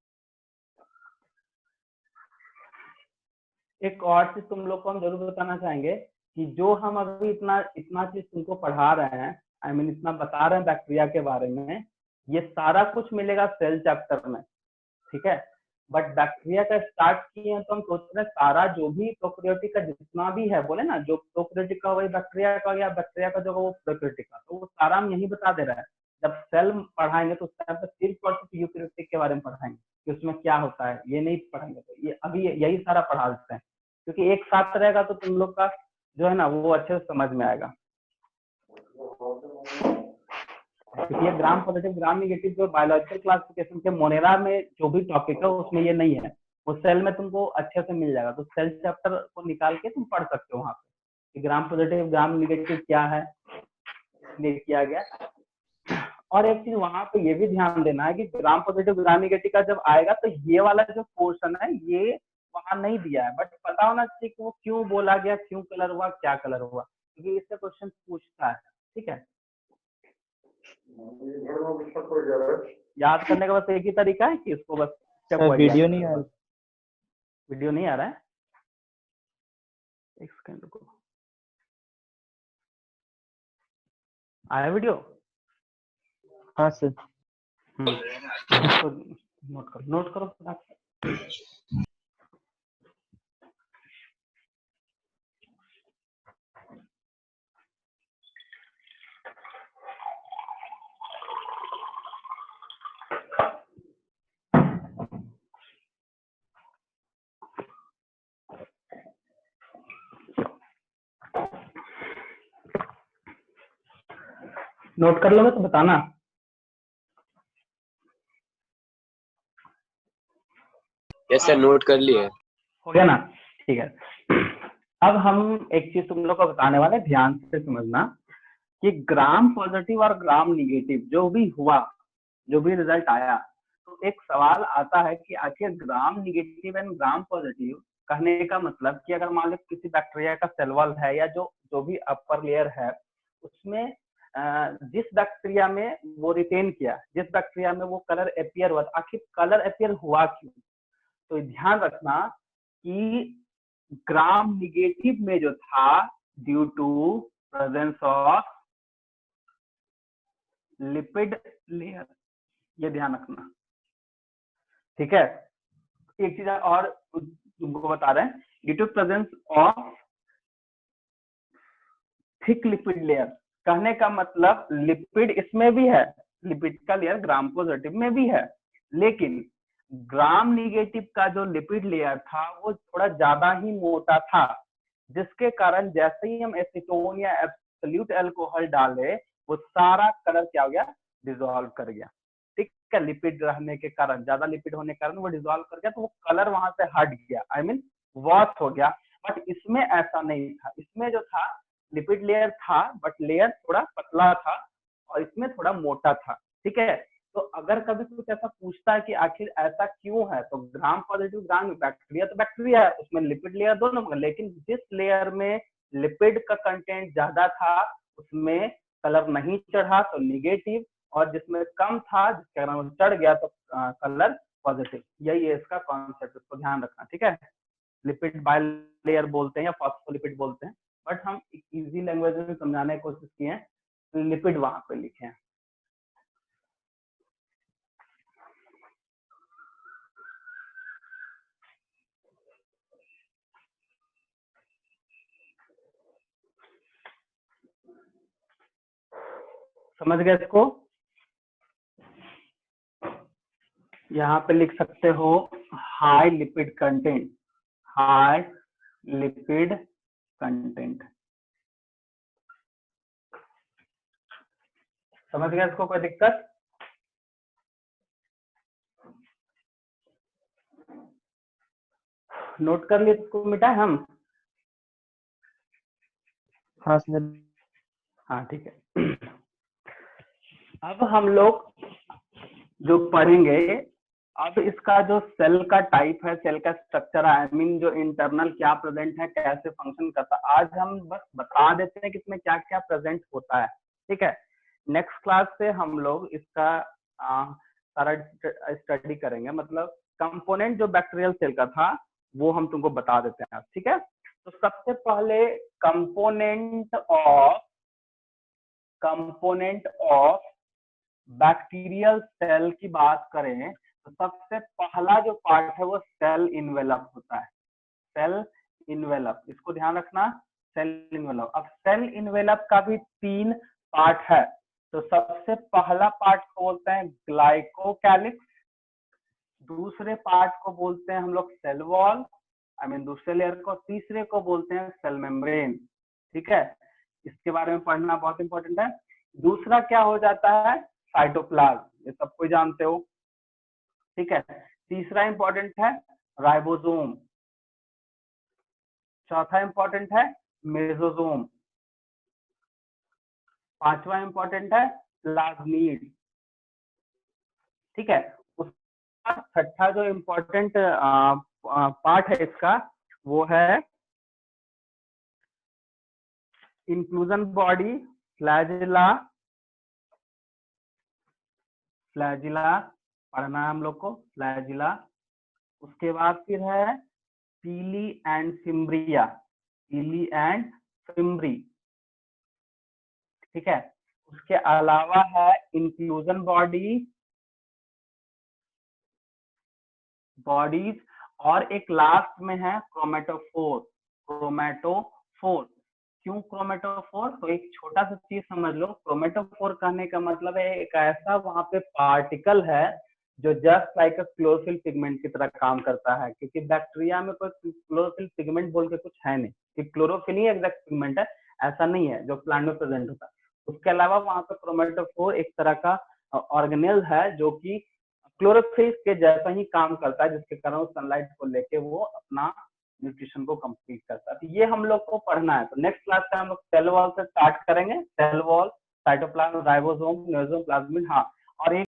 एक और चीज तुम लोग को हम जरूर बताना चाहेंगे कि जो हम अभी इतना इतना चीज तुमको पढ़ा रहे हैं, इतना बता रहे हैं बैक्टीरिया के बारे में, ये सारा कुछ मिलेगा सेल चैप्टर में, ठीक है। बट बैक्टीरिया का स्टार्ट किए हैं तो हम सोच रहे हैं सारा जो भी प्रोकैरियोटिक का जितना भी है, बोले ना जो प्रोकैरियोटिक का वही बैक्टीरिया का, या बैक्टीरिया का जो वो प्रोकैरियोटिक का, तो वो सारा हम यही बता दे रहा है। जब सेल पढ़ाएंगे तो उस टाइम पर सिर्फ और सिर्फ यूकैरियोटिक के बारे में पढ़ाएंगे कि उसमें क्या होता है, ये नहीं पढ़ाएंगे। तो ये अभी यही सारा पढ़ा देते हैं, क्योंकि एक साथ रहेगा तो तुम लोग का जो है ना वो अच्छे से समझ में आएगा। क्योंकि ये ग्राम पॉजिटिव ग्राम निगेटिव जो बायोलॉजिकल क्लासिफिकेशन के मोनेरा में जो भी टॉपिक है उसमें ये नहीं है, वो सेल में तुमको अच्छे से मिल जाएगा। तो सेल चैप्टर को निकाल के तुम पढ़ सकते हो वहां पे कि ग्राम पॉजिटिव ग्राम निगेटिव क्या है, इसलिए किया गया। और एक चीज वहां पे ये भी ध्यान देना है कि ग्राम पॉजिटिव ग्राम निगेटिव का जब आएगा तो ये वाला जो पोर्शन है ये वहां नहीं दिया है, बट पता होना चाहिए कि वो क्यों बोला गया, क्यों कलर हुआ, क्या कलर हुआ, क्योंकि इससे क्वेश्चन पूछता है, ठीक है। याद करने का बस एक ही तरीका है कि इसको बस वीडियो नहीं आ रहा, वीडियो नहीं आ रहा है, एक सेकंड रुको, आया वीडियो? हाँ सर। तो नोट करो नोट कर लोगे तो बताना। यस सर, नोट कर लिए। हो गया ना, ठीक है। अब हम एक चीज तुम लोग को बताने वाले, ध्यान से समझना कि ग्राम पॉजिटिव और ग्राम निगेटिव जो भी हुआ, जो भी रिजल्ट आया, तो एक सवाल आता है कि आखिर ग्राम निगेटिव एंड ग्राम पॉजिटिव कहने का मतलब कि अगर मान लो किसी बैक्टीरिया का सेल वॉल है या जो भी अपर लेयर है उसमें जिस बैक्टीरिया में वो रिटेन किया, जिस बैक्टीरिया में वो कलर अपियर हुआ, आखिर कलर अपियर हुआ क्यों। तो ध्यान रखना कि ग्राम निगेटिव में जो था due to presence of lipid layer, ये ध्यान रखना, ठीक है। एक चीज और तुमको बता रहे हैं, due to presence of thick lipid layer, कहने का मतलब लिपिड इसमें भी है, लिपिड का लेयर ग्राम पॉजिटिव में भी है, लेकिन ग्राम निगेटिव का जो लिपिड लेयर था वो थोड़ा ज्यादा ही मोटा था, जिसके कारण जैसे ही हम एसीटोन या एब्सोल्यूट अल्कोहल डाले वो सारा कलर क्या हो गया, डिसॉल्व कर गया। ठीक है, लिपिड रहने के कारण, ज्यादा लिपिड होने के कारण वो डिसॉल्व कर गया, तो वो कलर वहां से हट गया, आई मीन वॉश हो गया। बट इसमें ऐसा नहीं था, इसमें जो था लिपिड लेयर था बट लेयर थोड़ा पतला था और इसमें थोड़ा मोटा था। ठीक है, तो अगर कभी कुछ ऐसा पूछता है कि आखिर ऐसा क्यों है, तो ग्राम पॉजिटिव ग्राम बैक्टीरिया तो बैक्टीरिया है, उसमें लिपिड लेयर दोनों, लेकिन जिस लेयर में लिपिड का कंटेंट ज्यादा था उसमें कलर नहीं चढ़ा तो निगेटिव, और जिसमें कम था जिसके कारण वो चढ़ गया तो कलर पॉजिटिव। यही है इसका कॉन्सेप्ट, इसको ध्यान रखना। ठीक है, लिपिड बाइलेयर बोलते हैं या फॉस्फोलिपिड बोलते हैं, बट हम इजी लैंग्वेज में समझाने की कोशिश किए हैं, लिपिड वहां पे लिखे हैं। समझ गए इसको? यहाँ पे लिख सकते हो high lipid content, high lipid content. समझ गए इसको? कोई दिक्कत? नोट कर लिए, इसको मिटाए हम? हाँ सर। हाँ ठीक है। अब हम लोग जो पढ़ेंगे, अब इसका जो सेल का टाइप है, सेल का स्ट्रक्चर, आई मीन जो इंटरनल क्या प्रेजेंट है, कैसे फंक्शन करता है, आज हम बस बता देते हैं कि इसमें क्या क्या प्रेजेंट होता है। ठीक है, नेक्स्ट क्लास से हम लोग इसका सारा स्टडी करेंगे, मतलब कंपोनेंट जो बैक्टीरियल सेल का था वो हम तुमको बता देते हैं। ठीक है, तो सबसे पहले कंपोनेंट ऑफ बैक्टीरियल सेल की बात करें तो सबसे पहला जो पार्ट है वो सेल इन्वेलप होता है। सेल इन्वेलप, इसको ध्यान रखना, सेल इन्वेलप। अब सेल इन्वेलप का भी 3 पार्ट है, तो सबसे पहला पार्ट को बोलते हैं ग्लाइकोकैलिक्स, दूसरे पार्ट को बोलते हैं हम लोग सेल वॉल, आई मीन दूसरे लेयर को, तीसरे को बोलते हैं सेल मेम्ब्रेन। ठीक है, इसके बारे में पढ़ना बहुत इंपॉर्टेंट है। दूसरा क्या हो जाता है, साइटोप्लाज्म, ये सब कोई जानते हो। ठीक है, तीसरा इंपॉर्टेंट है राइबोसोम, चौथा इंपॉर्टेंट है मेसोसोम, पांचवा इंपॉर्टेंट है प्लाज्मिड। ठीक है, उसका छठा जो इंपॉर्टेंट पार्ट है इसका वो है इंक्लूजन बॉडी, फ्लैजिला पढ़ना है हम लोग को, फ्लैजिला। उसके बाद फिर है पीली एंड फिम्ब्रिया, ठीक है, उसके अलावा है इंक्लूजन बॉडीज, और एक लास्ट में है क्रोमेटोफोर। क्यों क्रोमेटोफोर? तो एक छोटा सा चीज समझ लो, क्रोमेटोफोर कहने का मतलब है एक ऐसा वहां पे पार्टिकल है जो जस्ट लाइक क्लोरोफिल पिगमेंट की तरह काम करता है, क्योंकि बैक्टीरिया में कोई क्लोरोफिल पिगमेंट बोल के कुछ है नहीं, कि क्लोरोफिल ही एग्जैक्ट पिगमेंट है, ऐसा नहीं है जो प्लांट में प्रेजेंट होता है। उसके अलावा वहां पे क्रोमेटोफोर एक तरह का ऑर्गेनेल है जो कि क्लोरोफिल के जैसा ही काम करता है, जिसके कारण वो सनलाइट को लेके वो अपना न्यूट्रिशन को कंप्लीट करता है। तो ये हम लोग को पढ़ना है। तो नेक्स्ट क्लास में हम लोग सेल वॉल से स्टार्ट करेंगे, cell wall, cytoplasm, ribosome, mesosome, plasmid. हाँ, और एक